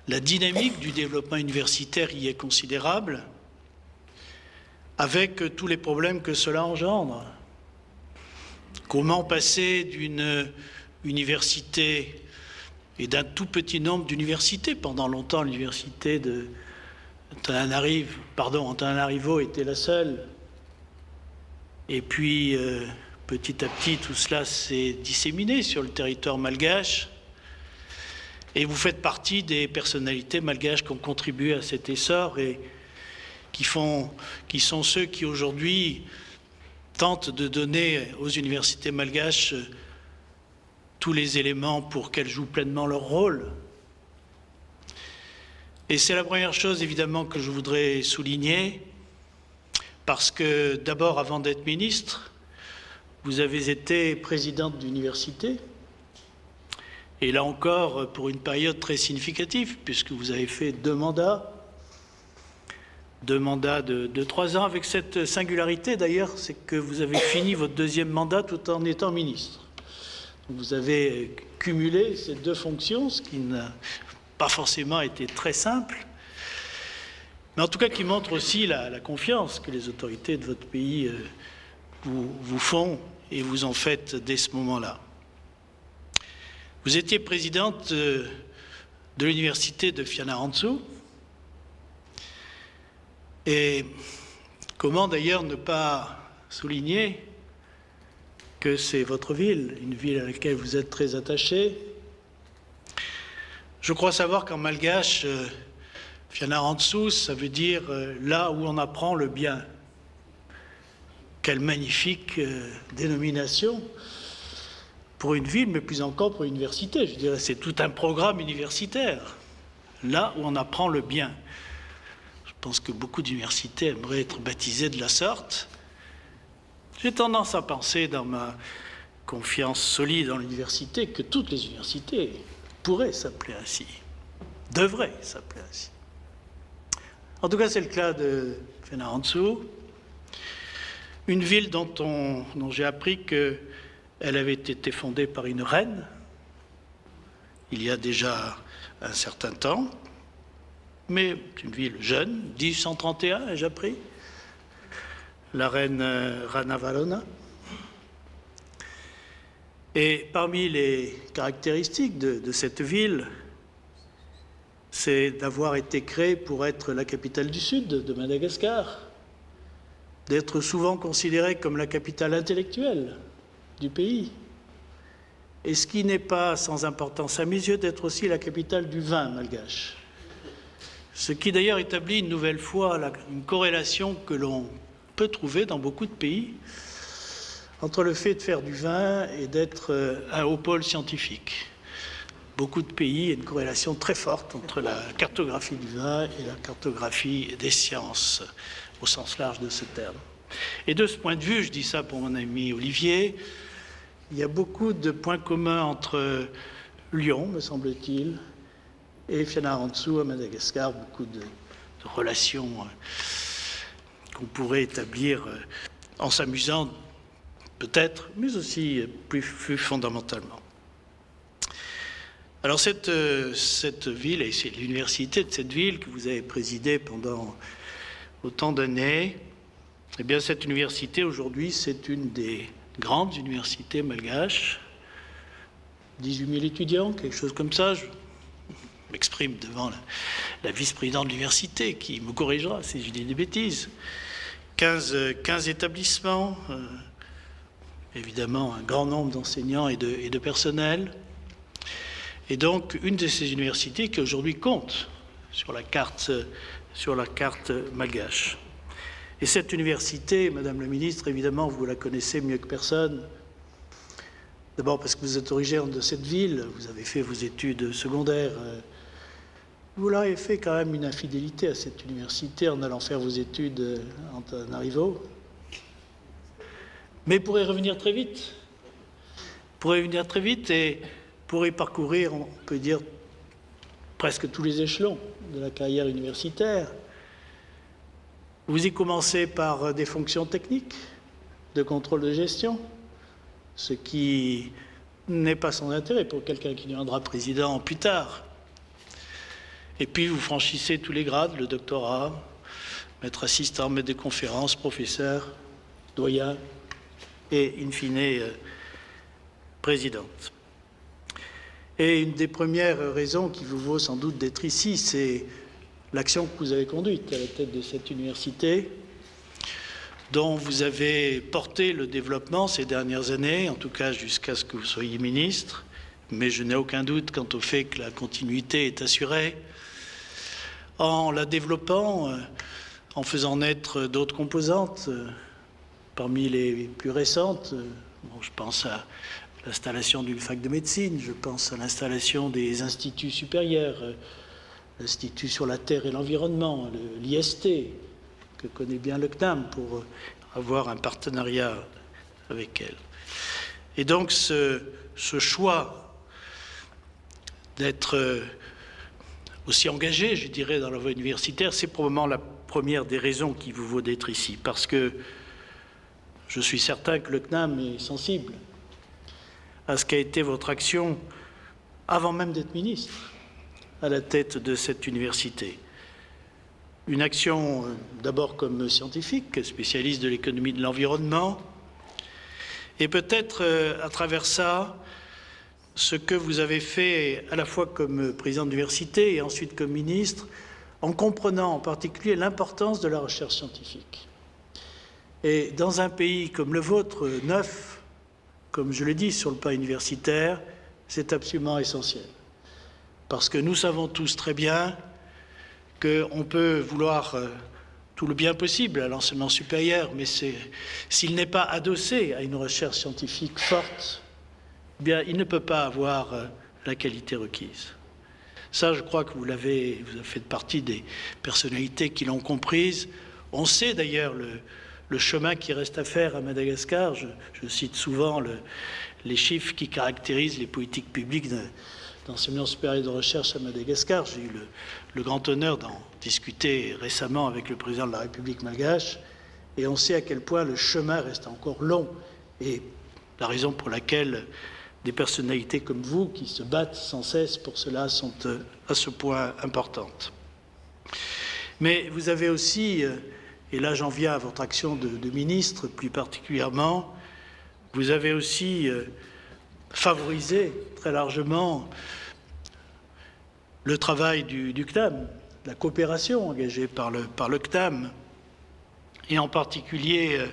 la dynamique du développement universitaire y est considérable, avec tous les problèmes que cela engendre. Comment passer d'une université et d'un tout petit nombre d'universités, pendant longtemps l'université de Antananarivo était la seule. Et puis, petit à petit, tout cela s'est disséminé sur le territoire malgache. Et vous faites partie des personnalités malgaches qui ont contribué à cet essor et qui sont ceux qui, aujourd'hui, tentent de donner aux universités malgaches tous les éléments pour qu'elles jouent pleinement leur rôle. Et c'est la première chose, évidemment, que je voudrais souligner, parce que, d'abord, avant d'être ministre, vous avez été présidente d'université, et là encore, pour une période très significative, puisque vous avez fait 2 mandats de 3 ans, avec cette singularité, d'ailleurs, c'est que vous avez fini votre 2e mandat tout en étant ministre. Vous avez cumulé ces 2 fonctions, ce qui n'a pas forcément été très simple, mais en tout cas qui montre aussi la confiance que les autorités de votre pays vous font et vous en faites dès ce moment-là. Vous étiez présidente de l'université de Fianarantsoa, et comment d'ailleurs ne pas souligner que c'est votre ville, une ville à laquelle vous êtes très attaché. Je crois savoir qu'en malgache, Fianarantsoa, ça veut dire là où on apprend le bien. Quelle magnifique dénomination pour une ville, mais plus encore pour une université. Je dirais c'est tout un programme universitaire, là où on apprend le bien. Je pense que beaucoup d'universités aimeraient être baptisées de la sorte. J'ai tendance à penser, dans ma confiance solide en l'université, que toutes les universités pourraient s'appeler ainsi, devraient s'appeler ainsi. En tout cas, c'est le cas de Fianarantsoa, une ville dont j'ai appris qu'elle avait été fondée par une reine, il y a déjà un certain temps, mais une ville jeune, 1831, ai-je appris, la reine Ranavalona. Et parmi les caractéristiques de cette ville, c'est d'avoir été créée pour être la capitale du sud de Madagascar, d'être souvent considérée comme la capitale intellectuelle du pays, et ce qui n'est pas sans importance à mes yeux, d'être aussi la capitale du vin malgache. Ce qui d'ailleurs établit une nouvelle fois une corrélation que l'on peut trouver dans beaucoup de pays entre le fait de faire du vin et d'être un haut pôle scientifique. Beaucoup de pays, il y a une corrélation très forte entre la cartographie du vin et la cartographie des sciences, au sens large de ce terme. Et de ce point de vue, je dis ça pour mon ami Olivier, il y a beaucoup de points communs entre Lyon, me semble-t-il, et Fianarantsoa à Madagascar, beaucoup de relations qu'on pourrait établir en s'amusant peut-être, mais aussi plus fondamentalement. Alors cette ville, et c'est l'université de cette ville que vous avez présidée pendant autant d'années, eh bien cette université aujourd'hui, c'est une des grandes universités malgaches, 18 000 étudiants, quelque chose comme ça. Je m'exprime devant la vice-présidente de l'université qui me corrigera si je dis des bêtises. 15 établissements, évidemment un grand nombre d'enseignants et de personnel. Et donc une de ces universités qui aujourd'hui compte sur la carte malgache. Et cette université, Madame la Ministre, évidemment, vous la connaissez mieux que personne. D'abord parce que vous êtes originaire de cette ville, vous avez fait vos études secondaires. Vous l'avez fait quand même une infidélité à cette université en allant faire vos études en Antananarivo. Mais pourrez revenir très vite. Pourrez venir très vite et pourrez parcourir, on peut dire, presque tous les échelons de la carrière universitaire. Vous y commencez par des fonctions techniques de contrôle de gestion, ce qui n'est pas sans intérêt pour quelqu'un qui deviendra président plus tard. Et puis vous franchissez tous les grades, le doctorat, maître assistant, maître de conférences, professeur, doyen et, in fine, présidente. Et une des premières raisons qui vous vaut sans doute d'être ici, c'est l'action que vous avez conduite à la tête de cette université, dont vous avez porté le développement ces dernières années, en tout cas jusqu'à ce que vous soyez ministre, mais je n'ai aucun doute quant au fait que la continuité est assurée, en la développant, en faisant naître d'autres composantes, parmi les plus récentes, je pense à l'installation d'une fac de médecine, je pense à l'installation des instituts supérieurs, l'Institut sur la Terre et l'Environnement, l'IST, que connaît bien le CNAM, pour avoir un partenariat avec elle. Et donc ce choix d'être aussi engagé, je dirais, dans la voie universitaire, c'est probablement la première des raisons qui vous vaut d'être ici, parce que je suis certain que le CNAM est sensible à ce qu'a été votre action avant même d'être ministre à la tête de cette université. Une action d'abord comme scientifique, spécialiste de l'économie de l'environnement, et peut-être à travers ça, ce que vous avez fait à la fois comme président d'université et ensuite comme ministre, en comprenant en particulier l'importance de la recherche scientifique. Et dans un pays comme le vôtre, neuf, comme je l'ai dit, sur le plan universitaire, c'est absolument essentiel. Parce que nous savons tous très bien qu'on peut vouloir tout le bien possible à l'enseignement supérieur, mais s'il n'est pas adossé à une recherche scientifique forte, eh bien, il ne peut pas avoir la qualité requise. Ça, je crois que vous faites partie des personnalités qui l'ont comprise. On sait d'ailleurs le chemin qui reste à faire à Madagascar. Je cite souvent les chiffres qui caractérisent les politiques publiques d'enseignement supérieur et de recherche à Madagascar. J'ai eu le grand honneur d'en discuter récemment avec le président de la République malgache, et on sait à quel point le chemin reste encore long, et la raison pour laquelle des personnalités comme vous, qui se battent sans cesse pour cela, sont à ce point importantes. Mais vous avez aussi, et là j'en viens à votre action de ministre plus particulièrement, vous avez aussi favorisé très largement le travail du CNAM, la coopération engagée par le CNAM, et en particulier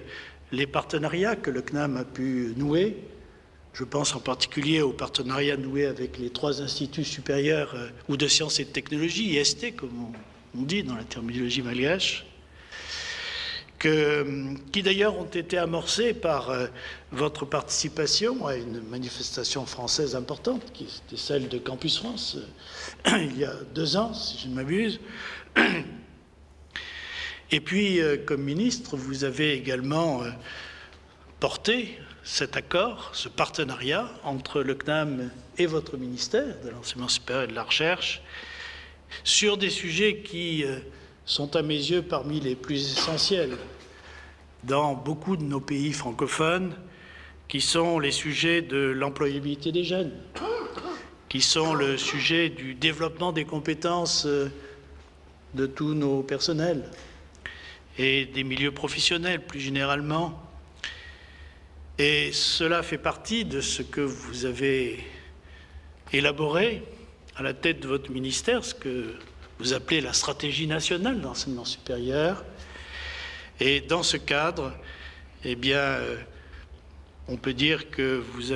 les partenariats que le CNAM a pu nouer. Je pense en particulier au partenariat noué avec les 3 instituts supérieurs ou de sciences et de technologie, IST, comme on dit dans la terminologie malgache, qui d'ailleurs ont été amorcés par votre participation à une manifestation française importante, qui était celle de Campus France, il y a 2 ans, si je ne m'abuse. Et puis, comme ministre, vous avez également porté cet accord, ce partenariat entre le CNAM et votre ministère de l'Enseignement supérieur et de la Recherche sur des sujets qui sont à mes yeux parmi les plus essentiels dans beaucoup de nos pays francophones, qui sont les sujets de l'employabilité des jeunes, qui sont le sujet du développement des compétences de tous nos personnels et des milieux professionnels plus généralement. Et cela fait partie de ce que vous avez élaboré à la tête de votre ministère, ce que vous appelez la stratégie nationale d'enseignement supérieur. Et dans ce cadre, eh bien, on peut dire que vous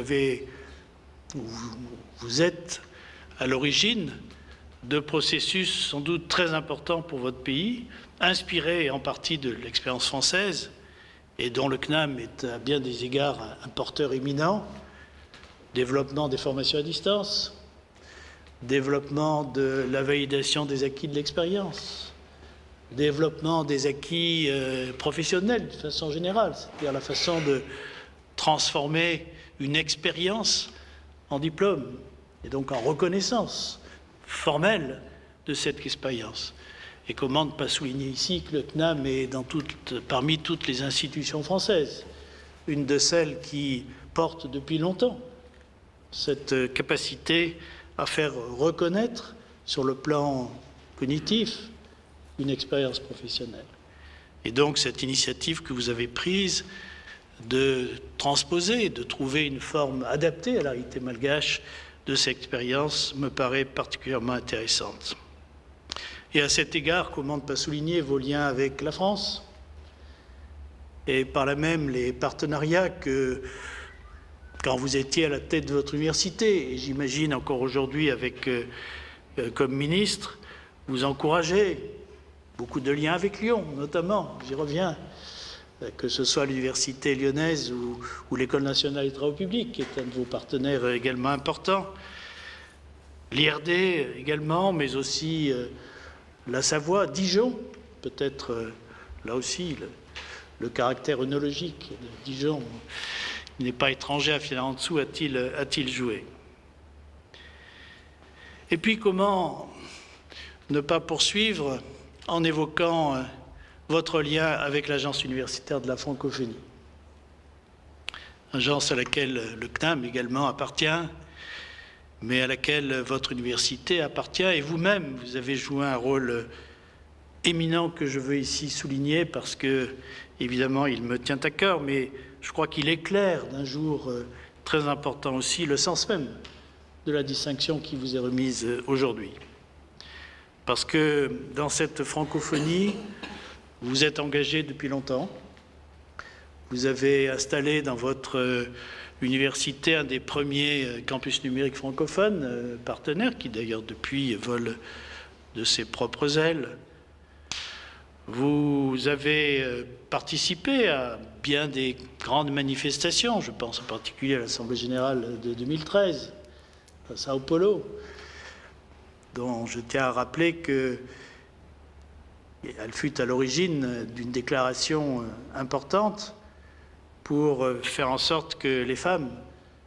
êtes à l'origine de processus sans doute très importants pour votre pays, inspirés en partie de l'expérience française, et dont le CNAM est à bien des égards un porteur éminent: développement des formations à distance, développement de la validation des acquis de l'expérience, développement des acquis professionnels de façon générale, c'est-à-dire la façon de transformer une expérience en diplôme et donc en reconnaissance formelle de cette expérience. Et comment ne pas souligner ici que le CNAM est parmi toutes les institutions françaises, une de celles qui portent depuis longtemps cette capacité à faire reconnaître sur le plan cognitif une expérience professionnelle. Et donc cette initiative que vous avez prise de transposer, de trouver une forme adaptée à la réalité malgache de cette expérience me paraît particulièrement intéressante. Et à cet égard, comment ne pas souligner vos liens avec la France et par là même les partenariats que, quand vous étiez à la tête de votre université, et j'imagine encore aujourd'hui comme ministre, vous encouragez beaucoup de liens avec Lyon, notamment, j'y reviens, que ce soit l'université lyonnaise ou l'École nationale des travaux publics, qui est un de vos partenaires également importants, l'IRD également, mais aussi la Savoie, Dijon, peut-être là aussi le caractère œnologique de Dijon, il n'est pas étranger à Fianarantsoa, a-t-il joué. Et puis comment ne pas poursuivre en évoquant votre lien avec l'Agence universitaire de la francophonie, agence à laquelle le CNAM également appartient, mais à laquelle votre université appartient, et vous-même, vous avez joué un rôle éminent que je veux ici souligner parce que, évidemment, il me tient à cœur, mais je crois qu'il éclaire d'un jour très important aussi le sens même de la distinction qui vous est remise aujourd'hui. Parce que dans cette francophonie, vous êtes engagé depuis longtemps, vous avez installé dans votre université, un des premiers campus numériques francophones partenaires, qui d'ailleurs depuis vole de ses propres ailes. Vous avez participé à bien des grandes manifestations, je pense en particulier à l'Assemblée générale de 2013, à Sao Paulo, dont je tiens à rappeler qu'elle fut à l'origine d'une déclaration importante pour faire en sorte que les femmes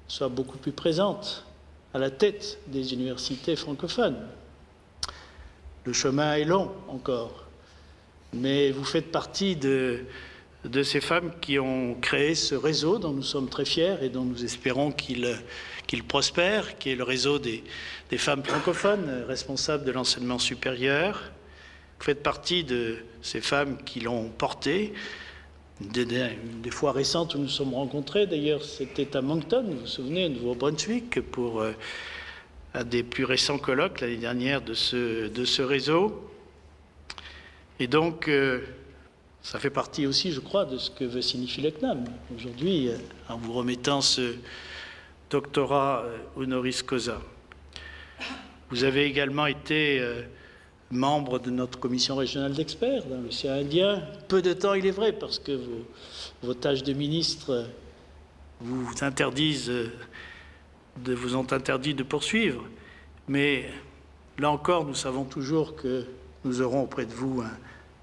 soient beaucoup plus présentes à la tête des universités francophones. Le chemin est long encore, mais vous faites partie de ces femmes qui ont créé ce réseau dont nous sommes très fiers et dont nous espérons qu'il prospère, qui est le réseau des femmes francophones responsables de l'enseignement supérieur. Vous faites partie de ces femmes qui l'ont porté. Des fois récentes où nous sommes rencontrés, d'ailleurs, c'était à Moncton, vous vous souvenez, au Nouveau-Brunswick, pour un des plus récents colloques l'année dernière de ce réseau. Et donc, ça fait partie aussi, je crois, de ce que veut signifier le CNAM. Aujourd'hui, en vous remettant ce doctorat honoris causa. Vous avez également été membre de notre commission régionale d'experts dans l'océan Indien. Peu de temps, il est vrai, parce que vos tâches de ministre vous ont interdit de poursuivre. Mais là encore, nous savons toujours que nous aurons auprès de vous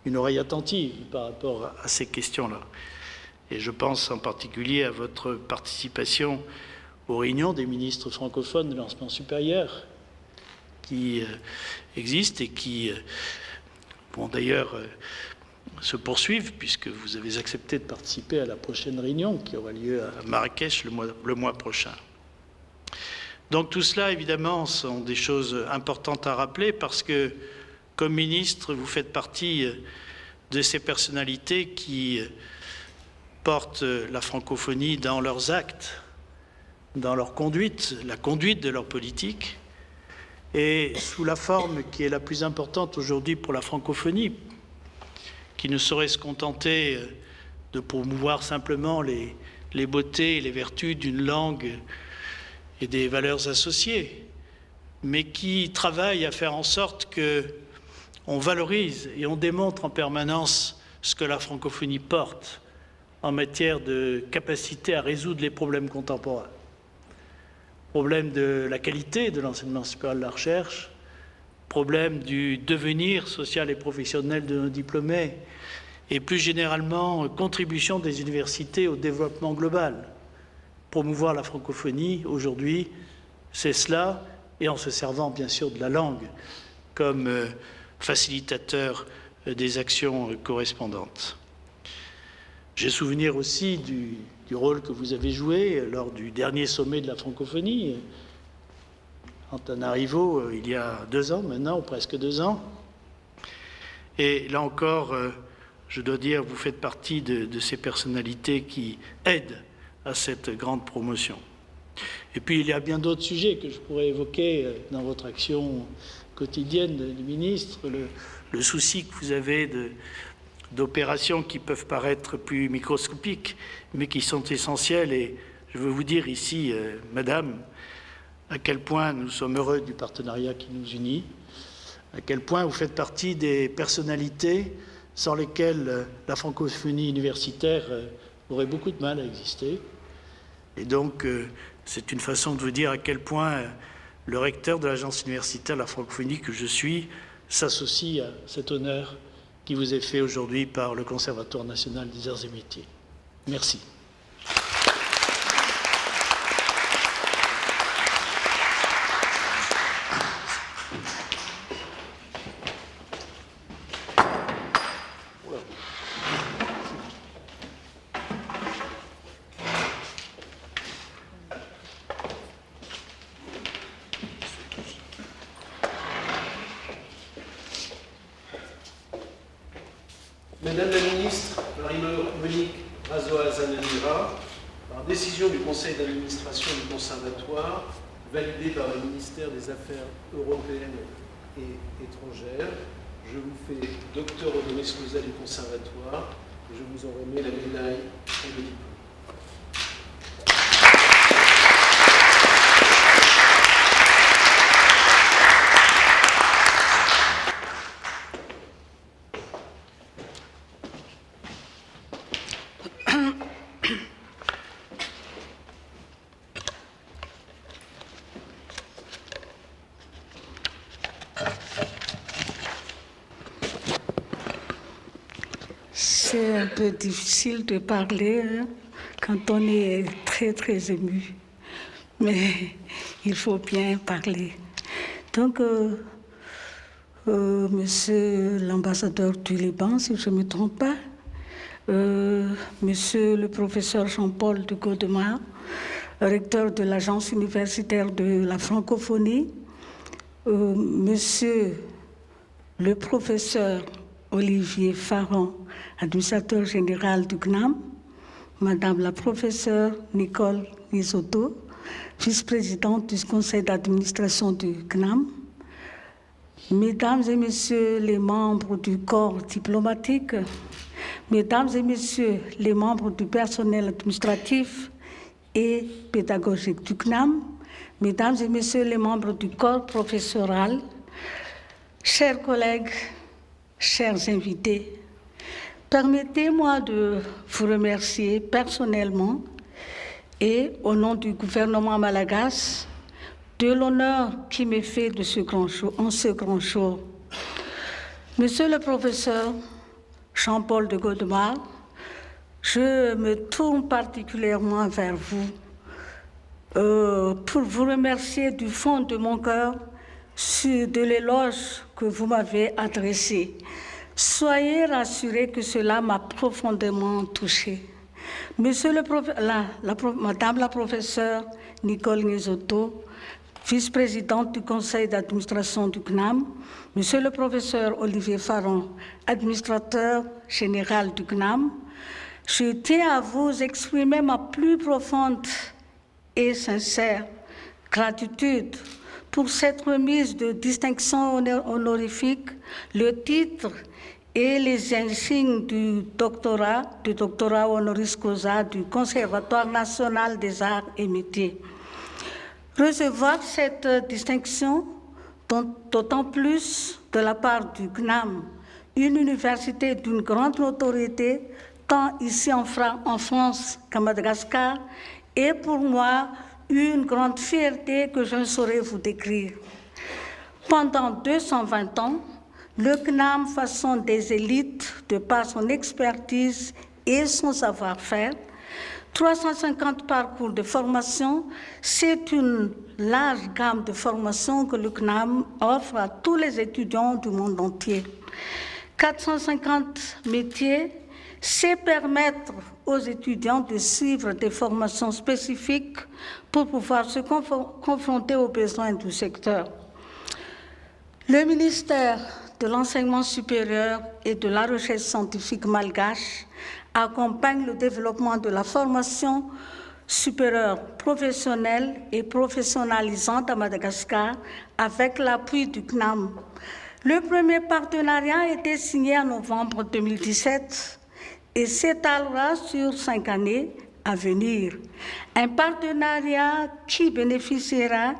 une oreille attentive par rapport à ces questions-là. Et je pense en particulier à votre participation aux réunions des ministres francophones de l'enseignement supérieur qui existent et qui vont d'ailleurs se poursuivre puisque vous avez accepté de participer à la prochaine réunion qui aura lieu à Marrakech le mois prochain. Donc tout cela, évidemment, sont des choses importantes à rappeler parce que, comme ministre, vous faites partie de ces personnalités qui portent la francophonie dans leurs actes, dans leur conduite, la conduite de leur politique, et sous la forme qui est la plus importante aujourd'hui pour la francophonie, qui ne saurait se contenter de promouvoir simplement les beautés et les vertus d'une langue et des valeurs associées, mais qui travaille à faire en sorte qu'on valorise et on démontre en permanence ce que la francophonie porte en matière de capacité à résoudre les problèmes contemporains. Problème de la qualité de l'enseignement supérieur de la recherche, problème du devenir social et professionnel de nos diplômés, et plus généralement, contribution des universités au développement global. Promouvoir la francophonie, aujourd'hui, c'est cela, et en se servant bien sûr de la langue comme facilitateur des actions correspondantes. J'ai souvenir aussi du rôle que vous avez joué lors du dernier sommet de la francophonie, Antananarivo, il y a 2 ans maintenant, ou presque 2 ans. Et là encore, je dois dire, vous faites partie de ces personnalités qui aident à cette grande promotion. Et puis, il y a bien d'autres sujets que je pourrais évoquer dans votre action quotidienne du ministre, le souci que vous avez d'opérations qui peuvent paraître plus microscopiques, mais qui sont essentielles. Et je veux vous dire ici, Madame, à quel point nous sommes heureux du partenariat qui nous unit, à quel point vous faites partie des personnalités sans lesquelles la francophonie universitaire aurait beaucoup de mal à exister. Et donc, c'est une façon de vous dire à quel point le recteur de l'agence universitaire de la francophonie que je suis s'associe à cet honneur qui vous est fait aujourd'hui par le Conservatoire national des arts et métiers. Merci. Madame la ministre, Marie-Monique Razoa-Zananira, par décision du conseil d'administration du conservatoire, validée par le ministère des Affaires européennes et étrangères, je vous fais docteur honoris causa du conservatoire et je vous en remets la médaille et le diplôme. C'est un peu difficile de parler hein, quand on est très, très ému. Mais il faut bien parler. Donc, monsieur l'ambassadeur du Liban, si je ne me trompe pas, monsieur le professeur Jean-Paul de Godemar, recteur de l'Agence universitaire de la francophonie, monsieur le professeur Olivier Faron, administrateur général du CNAM, madame la professeure Nicole Nisotto, vice-présidente du conseil d'administration du CNAM, mesdames et messieurs les membres du corps diplomatique, mesdames et messieurs les membres du personnel administratif et pédagogique du CNAM, mesdames et messieurs les membres du corps professoral, chers collègues, chers invités, permettez-moi de vous remercier personnellement et au nom du gouvernement malagasy de l'honneur qui m'est fait de ce grand jour, en ce grand jour. Monsieur le professeur Jean-Paul de Godemar, je me tourne particulièrement vers vous pour vous remercier du fond de mon cœur de l'éloge que vous m'avez adressé. Soyez rassurés que cela m'a profondément touchée. Monsieur le Madame la professeure Nicole Nisotto, vice-présidente du conseil d'administration du CNAM, monsieur le professeur Olivier Faron, administrateur général du CNAM, je tiens à vous exprimer ma plus profonde et sincère gratitude pour cette remise de distinction honorifique, le titre et les insignes du doctorat honoris causa du Conservatoire national des arts et métiers. Recevoir cette distinction, d'autant plus de la part du CNAM, une université d'une grande notoriété, tant ici en France qu'à Madagascar, est pour moi une grande fierté que je ne saurais vous décrire. Pendant 220 ans, le CNAM façonne des élites de par son expertise et son savoir-faire. 350 parcours de formation, c'est une large gamme de formations que le CNAM offre à tous les étudiants du monde entier. 450 métiers, c'est permettre aux étudiants de suivre des formations spécifiques pour pouvoir se confronter aux besoins du secteur. Le ministère de l'Enseignement supérieur et de la Recherche scientifique malgache accompagne le développement de la formation supérieure professionnelle et professionnalisante à Madagascar avec l'appui du CNAM. Le premier partenariat a été signé en novembre 2017 et s'étalera sur 5 années à venir. Un partenariat qui bénéficiera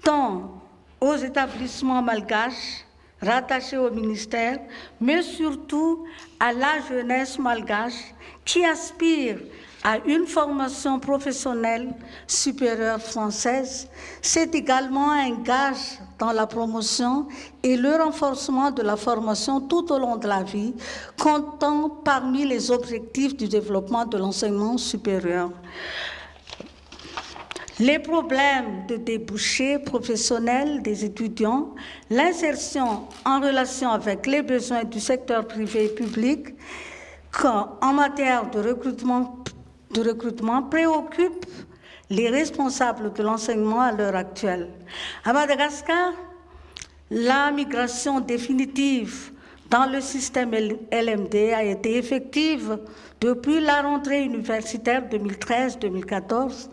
tant aux établissements malgaches rattachés au ministère, mais surtout à la jeunesse malgache qui aspire à une formation professionnelle supérieure française. C'est également un gage dans la promotion et le renforcement de la formation tout au long de la vie, comptant parmi les objectifs du développement de l'enseignement supérieur. Les problèmes de débouchés professionnels des étudiants, l'insertion en relation avec les besoins du secteur privé et public, en matière de recrutement préoccupent les responsables de l'enseignement à l'heure actuelle. À Madagascar, la migration définitive dans le système LMD a été effective depuis la rentrée universitaire 2013-2014.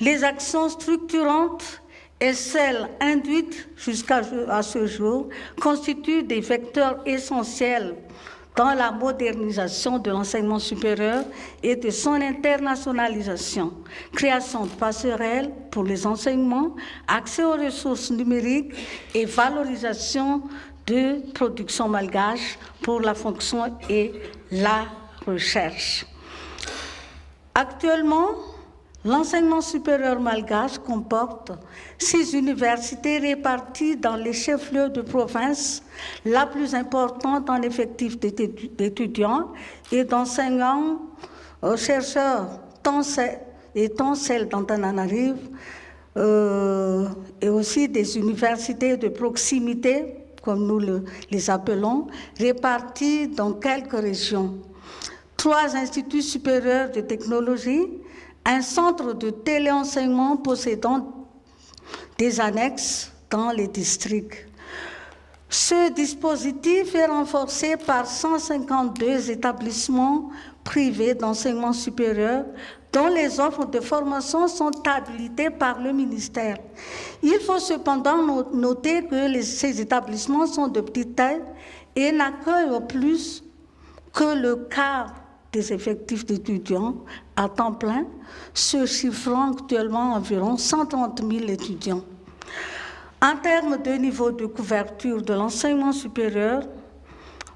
Les actions structurantes et celles induites jusqu'à ce jour constituent des vecteurs essentiels dans la modernisation de l'enseignement supérieur et de son internationalisation, création de passerelles pour les enseignements, accès aux ressources numériques et valorisation de production malgache pour la fonction et la recherche. Actuellement, L'enseignement supérieur malgache comporte 6 universités réparties dans les chefs-lieux de province, la plus importante en effectif d'étudiants et d'enseignants, chercheurs, tant celle d'Antananarive, et aussi des universités de proximité, comme nous les appelons, réparties dans quelques régions. 3 instituts supérieurs de technologie, un centre de téléenseignement possédant des annexes dans les districts. Ce dispositif est renforcé par 152 établissements privés d'enseignement supérieur dont les offres de formation sont habilitées par le ministère. Il faut cependant noter que ces établissements sont de petite taille et n'accueillent plus que le quart des effectifs d'étudiants à temps plein, se chiffrant actuellement environ 130 000 étudiants. En termes de niveau de couverture de l'enseignement supérieur,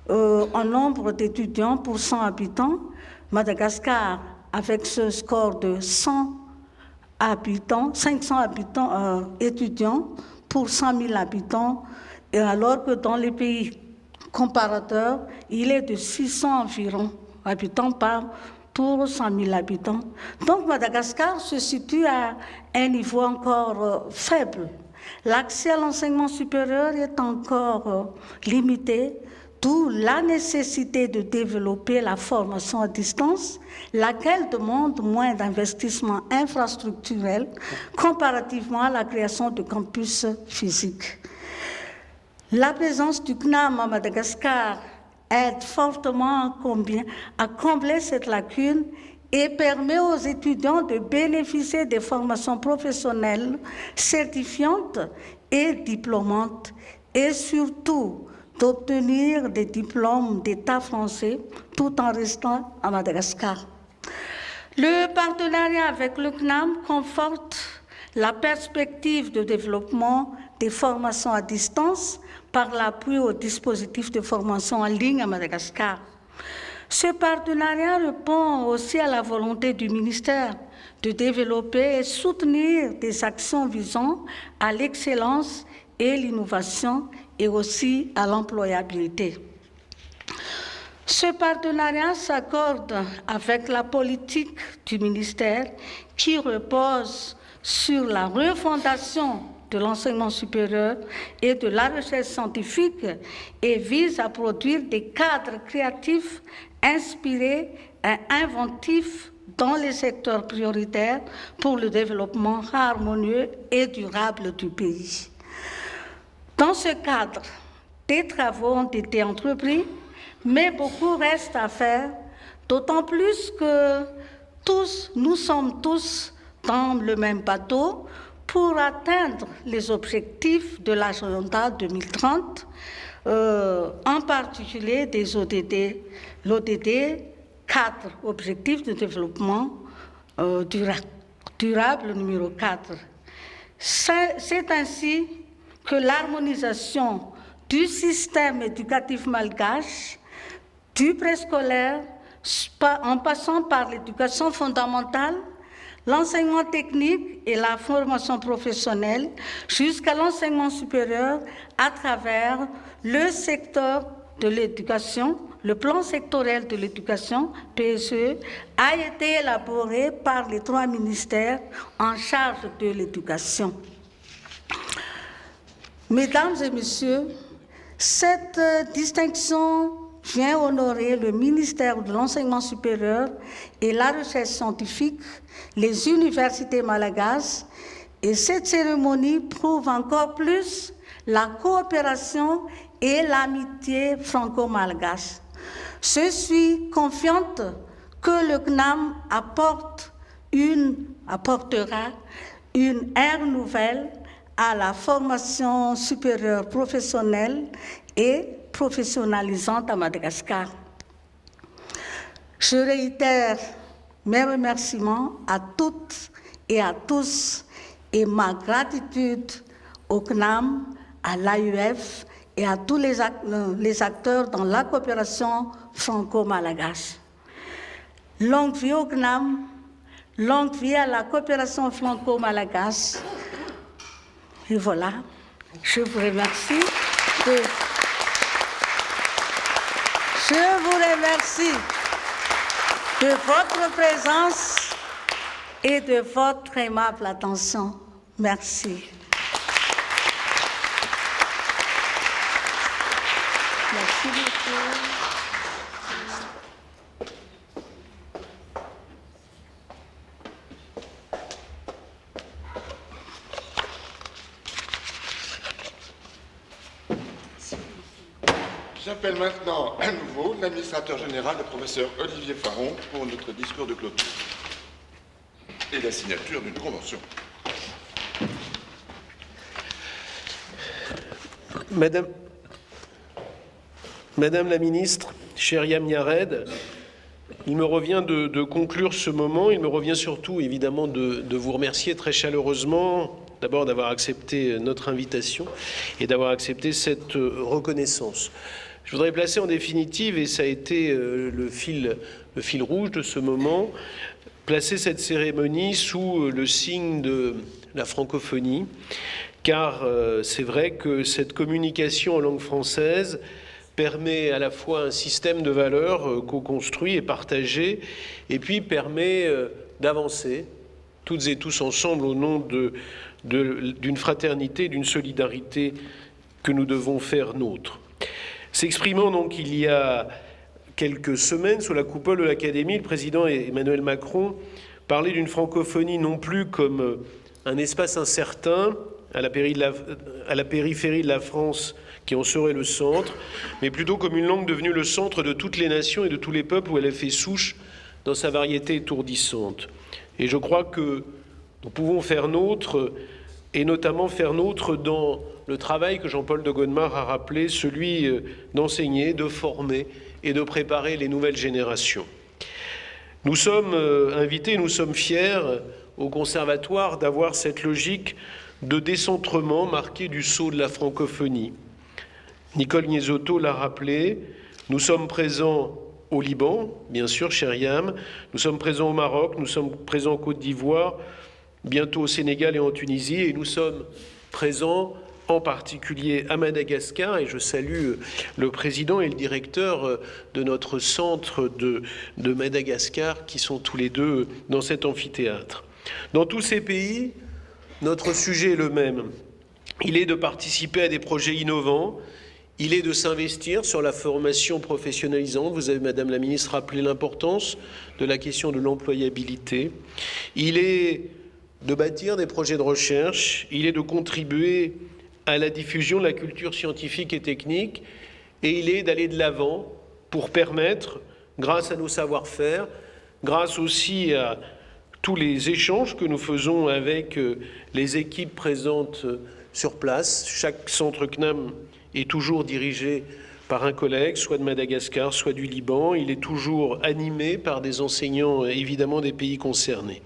en nombre d'étudiants pour 100 habitants, Madagascar, avec ce score de 500 étudiants pour 100 000 habitants, et alors que dans les pays comparateurs, il est de 600 environ habitants pour 100 000 habitants. Donc Madagascar se situe à un niveau encore faible. L'accès à l'enseignement supérieur est encore limité, d'où la nécessité de développer la formation à distance, laquelle demande moins d'investissements infrastructurels comparativement à la création de campus physiques. La présence du CNAM à Madagascar aide fortement à combler cette lacune et permet aux étudiants de bénéficier des formations professionnelles certifiantes et diplômantes et surtout d'obtenir des diplômes d'État français tout en restant à Madagascar. Le partenariat avec le CNAM conforte la perspective de développement des formations à distance par l'appui au dispositif de formation en ligne à Madagascar. Ce partenariat répond aussi à la volonté du ministère de développer et soutenir des actions visant à l'excellence et l'innovation et aussi à l'employabilité. Ce partenariat s'accorde avec la politique du ministère qui repose sur la refondation de l'enseignement supérieur et de la recherche scientifique et vise à produire des cadres créatifs inspirés et inventifs dans les secteurs prioritaires pour le développement harmonieux et durable du pays. Dans ce cadre, des travaux ont été entrepris, mais beaucoup reste à faire, d'autant plus que nous sommes tous dans le même bateau pour atteindre les objectifs de l'agenda 2030, en particulier des ODD, l'ODD 4, Objectifs de développement durable numéro 4. C'est ainsi que l'harmonisation du système éducatif malgache, du préscolaire, en passant par l'éducation fondamentale, l'enseignement technique et la formation professionnelle, jusqu'à l'enseignement supérieur à travers le secteur de l'éducation, le plan sectoriel de l'éducation, PSE, a été élaboré par les 3 ministères en charge de l'éducation. Mesdames et messieurs, cette distinction vient honorer le ministère de l'Enseignement supérieur et la recherche scientifique, les universités malagasy, et cette cérémonie prouve encore plus la coopération et l'amitié franco-malgache. Je suis confiante que le CNAM apportera une ère nouvelle à la formation supérieure professionnelle et professionnalisante à Madagascar. Je réitère mes remerciements à toutes et à tous et ma gratitude au CNAM, à l'AUF et à tous les acteurs dans la coopération franco-malgache. Longue vie au CNAM, Longue vie à la coopération franco-malagasy. Et voilà, je vous remercie. Je vous remercie de votre présence et de votre aimable attention. Merci. Merci beaucoup. J'appelle maintenant à nouveau l'administrateur général, le professeur Olivier Faron, pour notre discours de clôture et la signature d'une convention. Madame la ministre, chère Yamia Red, il me revient de conclure ce moment. Il me revient surtout, évidemment, de vous remercier très chaleureusement, d'abord d'avoir accepté notre invitation et d'avoir accepté cette reconnaissance. Je voudrais placer en définitive, et ça a été le fil rouge de ce moment, placer cette cérémonie sous le signe de la francophonie, car c'est vrai que cette communication en langue française permet à la fois un système de valeurs co-construit et partagé, et puis permet d'avancer toutes et tous ensemble au nom d'une fraternité, d'une solidarité que nous devons faire nôtre. S'exprimant donc il y a quelques semaines sous la coupole de l'Académie, le président Emmanuel Macron parlait d'une francophonie non plus comme un espace incertain à la périphérie de la France qui en serait le centre, mais plutôt comme une langue devenue le centre de toutes les nations et de tous les peuples où elle a fait souche dans sa variété étourdissante. Et je crois que nous pouvons faire nôtre, et notamment faire nôtre dans le travail que Jean-Paul de Godemar a rappelé, celui d'enseigner, de former et de préparer les nouvelles générations. Nous sommes invités, nous sommes fiers au Conservatoire d'avoir cette logique de décentrement marquée du sceau de la francophonie. Nicole Niesotto l'a rappelé, nous sommes présents au Liban, bien sûr, cher Yam, nous sommes présents au Maroc, nous sommes présents en Côte d'Ivoire, bientôt au Sénégal et en Tunisie, et nous sommes présents en particulier à Madagascar, et je salue le président et le directeur de notre centre de Madagascar, qui sont tous les deux dans cet amphithéâtre. Dans tous ces pays, notre sujet est le même. Il est de participer à des projets innovants, il est de s'investir sur la formation professionnalisante. Vous avez, Madame la Ministre, rappelé l'importance de la question de l'employabilité. Il est de bâtir des projets de recherche, il est de contribuer à la diffusion de la culture scientifique et technique, et il est d'aller de l'avant pour permettre, grâce à nos savoir-faire, grâce aussi à tous les échanges que nous faisons avec les équipes présentes sur place. Chaque centre CNAM est toujours dirigé par un collègue, soit de Madagascar, soit du Liban. Il est toujours animé par des enseignants, évidemment, des pays concernés.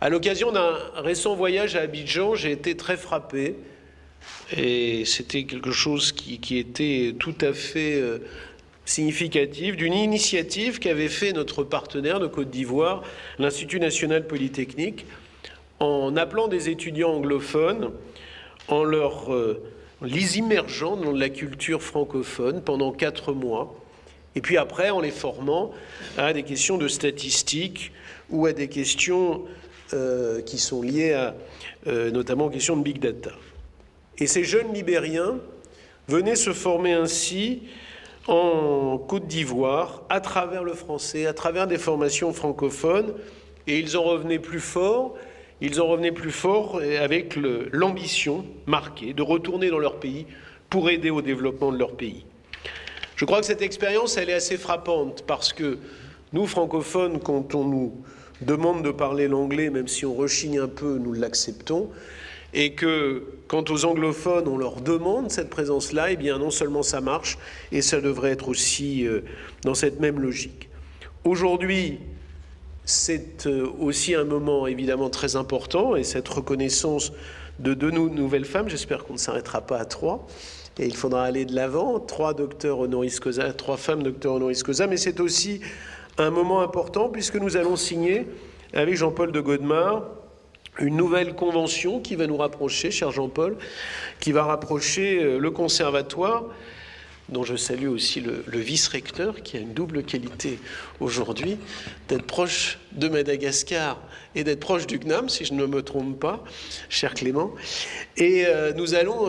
À l'occasion d'un récent voyage à Abidjan, j'ai été très frappé, et c'était quelque chose qui était tout à fait significatif, d'une initiative qu'avait fait notre partenaire de Côte d'Ivoire, l'Institut national polytechnique, en appelant des étudiants anglophones, en les immergeant dans la culture francophone pendant 4 mois, et puis après en les formant à des questions de statistiques ou à des questions qui sont liées à, notamment aux questions de big data. Et ces jeunes Libériens venaient se former ainsi en Côte d'Ivoire, à travers le français, à travers des formations francophones, et ils en revenaient plus forts avec l'ambition marquée de retourner dans leur pays pour aider au développement de leur pays. Je crois que cette expérience, elle est assez frappante, parce que nous, francophones, quand on nous demande de parler l'anglais, même si on rechigne un peu, nous l'acceptons, et que quant aux anglophones, on leur demande cette présence-là, eh bien non seulement ça marche, et ça devrait être aussi dans cette même logique. Aujourd'hui, c'est aussi un moment évidemment très important, et cette reconnaissance de 2 nouvelles femmes, j'espère qu'on ne s'arrêtera pas à 3, et il faudra aller de l'avant, 3 docteurs honoris causa, 3 femmes docteurs honoris causa, mais c'est aussi un moment important puisque nous allons signer avec Jean-Paul de Godemar, une nouvelle convention qui va nous rapprocher, cher Jean-Paul, qui va rapprocher le conservatoire, dont je salue aussi le vice-recteur, qui a une double qualité aujourd'hui, d'être proche de Madagascar et d'être proche du CNAM, si je ne me trompe pas, cher Clément. Et nous allons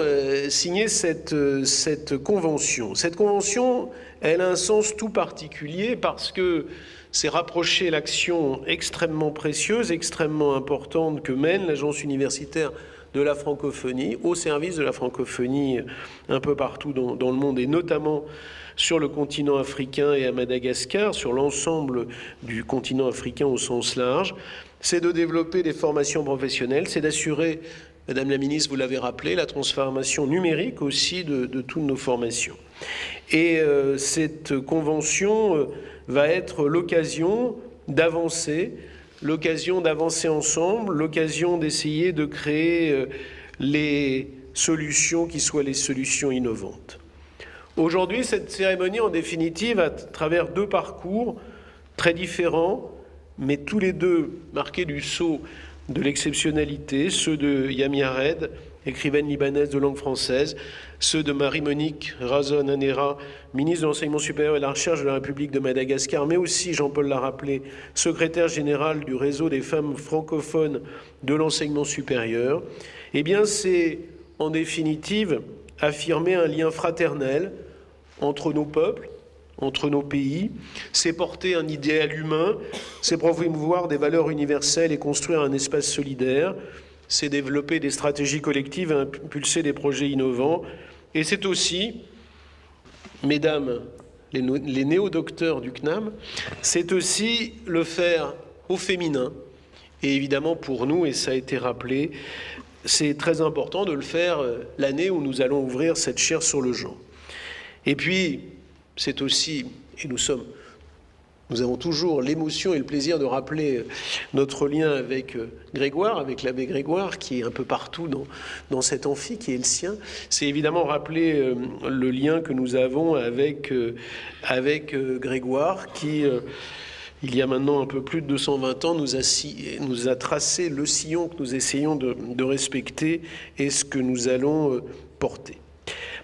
signer cette convention. Cette convention, elle a un sens tout particulier parce que c'est rapprocher l'action extrêmement précieuse, extrêmement importante que mène l'Agence universitaire de la francophonie, au service de la francophonie un peu partout dans le monde, et notamment sur le continent africain et à Madagascar, sur l'ensemble du continent africain au sens large. C'est de développer des formations professionnelles, c'est d'assurer, Madame la Ministre, vous l'avez rappelé, la transformation numérique aussi de toutes nos formations. Et cette convention va être l'occasion d'avancer ensemble, l'occasion d'essayer de créer les solutions qui soient les solutions innovantes. Aujourd'hui, cette cérémonie, en définitive, à travers deux parcours très différents, mais tous les deux marqués du sceau de l'exceptionnalité, ceux de Yamia Red, écrivaine libanaise de langue française, ceux de Marie-Monique Razon-Anera, ministre de l'Enseignement supérieur et de la Recherche de la République de Madagascar, mais aussi, Jean-Paul l'a rappelé, secrétaire général du réseau des femmes francophones de l'enseignement supérieur. Eh bien, c'est, en définitive, affirmer un lien fraternel entre nos peuples, entre nos pays, c'est porter un idéal humain, c'est promouvoir des valeurs universelles et construire un espace solidaire, c'est développer des stratégies collectives et impulser des projets innovants. Et c'est aussi, mesdames les néo-docteurs du CNAM, c'est aussi le faire au féminin. Et évidemment pour nous, et ça a été rappelé, c'est très important de le faire l'année où nous allons ouvrir cette chaire sur le genre. Et puis, c'est aussi, et nous avons toujours l'émotion et le plaisir de rappeler notre lien avec Grégoire, avec l'abbé Grégoire, qui est un peu partout dans cet amphi, qui est le sien. C'est évidemment rappeler le lien que nous avons avec Grégoire, qui, il y a maintenant un peu plus de 220 ans, nous a tracé le sillon que nous essayons de respecter et ce que nous allons porter.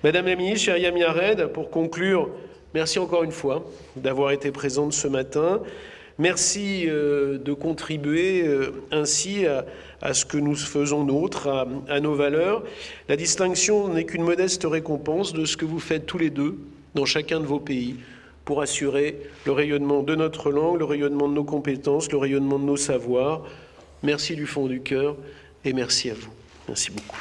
Madame la ministre, chère Yamia Red, pour conclure, merci encore une fois d'avoir été présente ce matin. Merci de contribuer ainsi à ce que nous faisons nôtre, à nos valeurs. La distinction n'est qu'une modeste récompense de ce que vous faites tous les deux dans chacun de vos pays pour assurer le rayonnement de notre langue, le rayonnement de nos compétences, le rayonnement de nos savoirs. Merci du fond du cœur et merci à vous. Merci beaucoup.